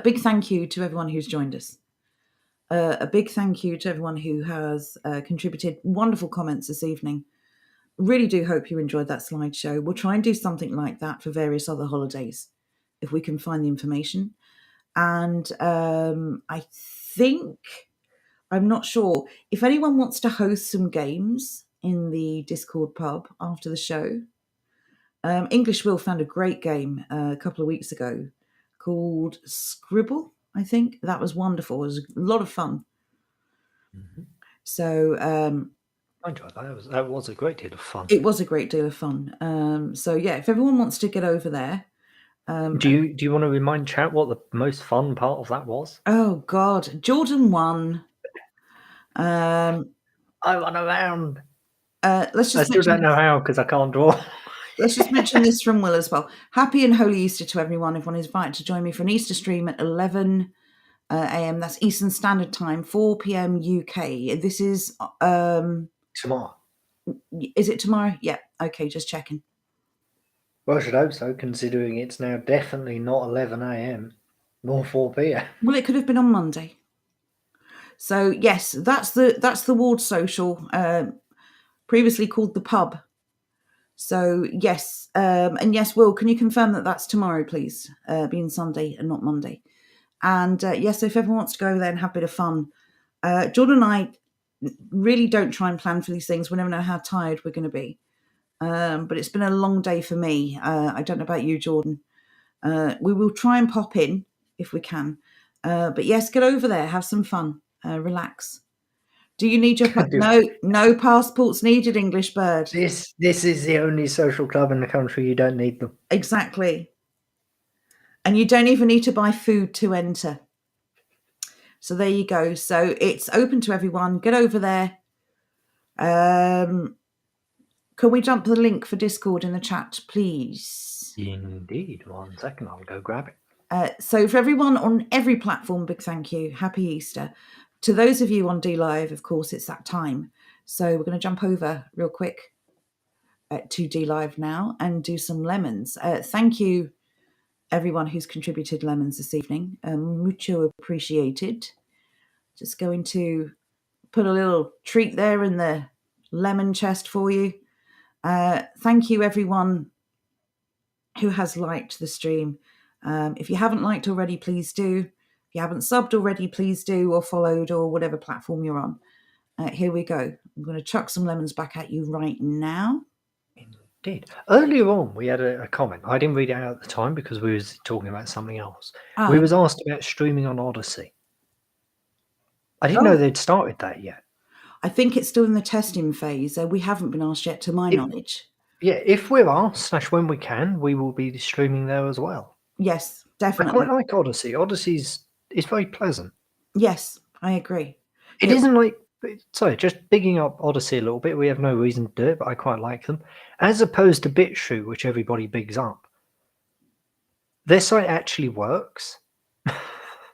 Big thank you to everyone who's joined us. A big thank you to everyone who has contributed wonderful comments this evening. Really do hope you enjoyed that slideshow. We'll try and do something like that for various other holidays if we can find the information. And I think, I'm not sure, if anyone wants to host some games in the Discord pub after the show, English Will found a great game a couple of weeks ago called Scribble, I think. That was wonderful. It was a lot of fun. Mm-hmm. So I enjoyed that. That was a great deal of fun. It was a great deal of fun. So yeah, if everyone wants to get over there. Do you want to remind chat what the most fun part of that was? Oh God, Jordan won. I won a round. Let's just. I still don't know how because I can't draw. Let's just mention this from Will as well. Happy and Holy Easter to everyone. Everyone is invited to join me for an Easter stream at 11 a.m. That's Eastern Standard Time, 4 p.m. UK. This is tomorrow. Is it tomorrow? Yeah. Okay, just checking. Well, I should hope so, considering it's now definitely not 11 a.m. nor 4 p.m. Well, it could have been on Monday. So yes, that's the Ward Social, previously called the Pub. So yes, and yes, Will, can you confirm that that's tomorrow, please, being Sunday and not Monday? And yes, if everyone wants to go over there and have a bit of fun, Jordan and I really don't try and plan for these things. We never know how tired we're going to be. but it's been a long day for me. I don't know about you, Jordan. We will try and pop in if we can. But yes, get over there, have some fun, relax. Do you need your no passports needed, English bird? This is the only social club in the country you don't need them. Exactly. And you don't even need to buy food to enter. So there you go. So it's open to everyone. Get over there. Can we jump the link for Discord in the chat, please? Indeed. 1 second, I'll go grab it. So for everyone on every platform, big thank you. Happy Easter. To those of you on D Live, of course, it's that time. So we're going to jump over real quick to D Live now and do some lemons. Thank you, everyone who's contributed lemons this evening. Mucho appreciated. Just going to put a little treat there in the lemon chest for you. Thank you, everyone who has liked the stream. If you haven't liked already, please do. If you haven't subbed already, please do, or followed, or whatever platform you're on. Here we go. I'm going to chuck some lemons back at you right now. Indeed. Earlier on, we had a comment. I didn't read it out at the time because we was talking about something else. We was asked about streaming on Odyssey. I didn't know they'd started that yet. I think it's still in the testing phase. We haven't been asked yet, to my knowledge. Yeah, if we're asked, / when we can, we will be streaming there as well. Yes, definitely. I quite like Odyssey. Odyssey's very pleasant. Yes, I agree. It isn't like, sorry, just bigging up Odyssey a little bit. We have no reason to do it, but I quite like them. As opposed to BitChute, which everybody bigs up. Their site actually works.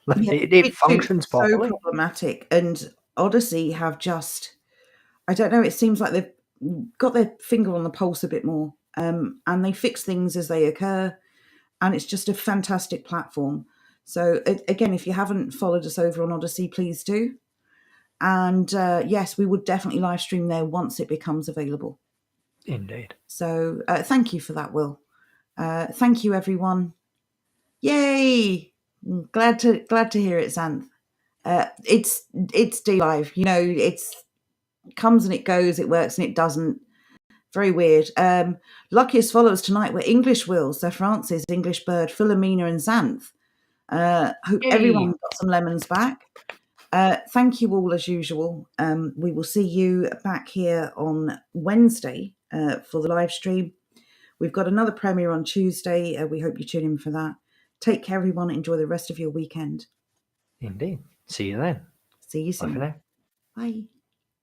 It functions properly. So problematic. And Odyssey have just, I don't know, it seems like they've got their finger on the pulse a bit more. And they fix things as they occur. And it's just a fantastic platform. So again, if you haven't followed us over on Odyssey, please do. And yes, we would definitely live stream there once it becomes available. Indeed. So thank you for that, Will. Thank you, everyone. Yay! Glad to hear it, Xanth. It's D Live. You know, it comes and it goes, it works and it doesn't. Very weird. Luckiest followers tonight were English Will, Sir Francis, English Bird, Philomena, and Xanth. Hope everyone got some lemons back. Thank you all as usual. We will see you back here on Wednesday for the live stream. We've got another premiere on Tuesday. We hope you tune in for that. Take care, everyone. Enjoy the rest of your weekend. Indeed. See you then. See you soon. Bye for now. Bye.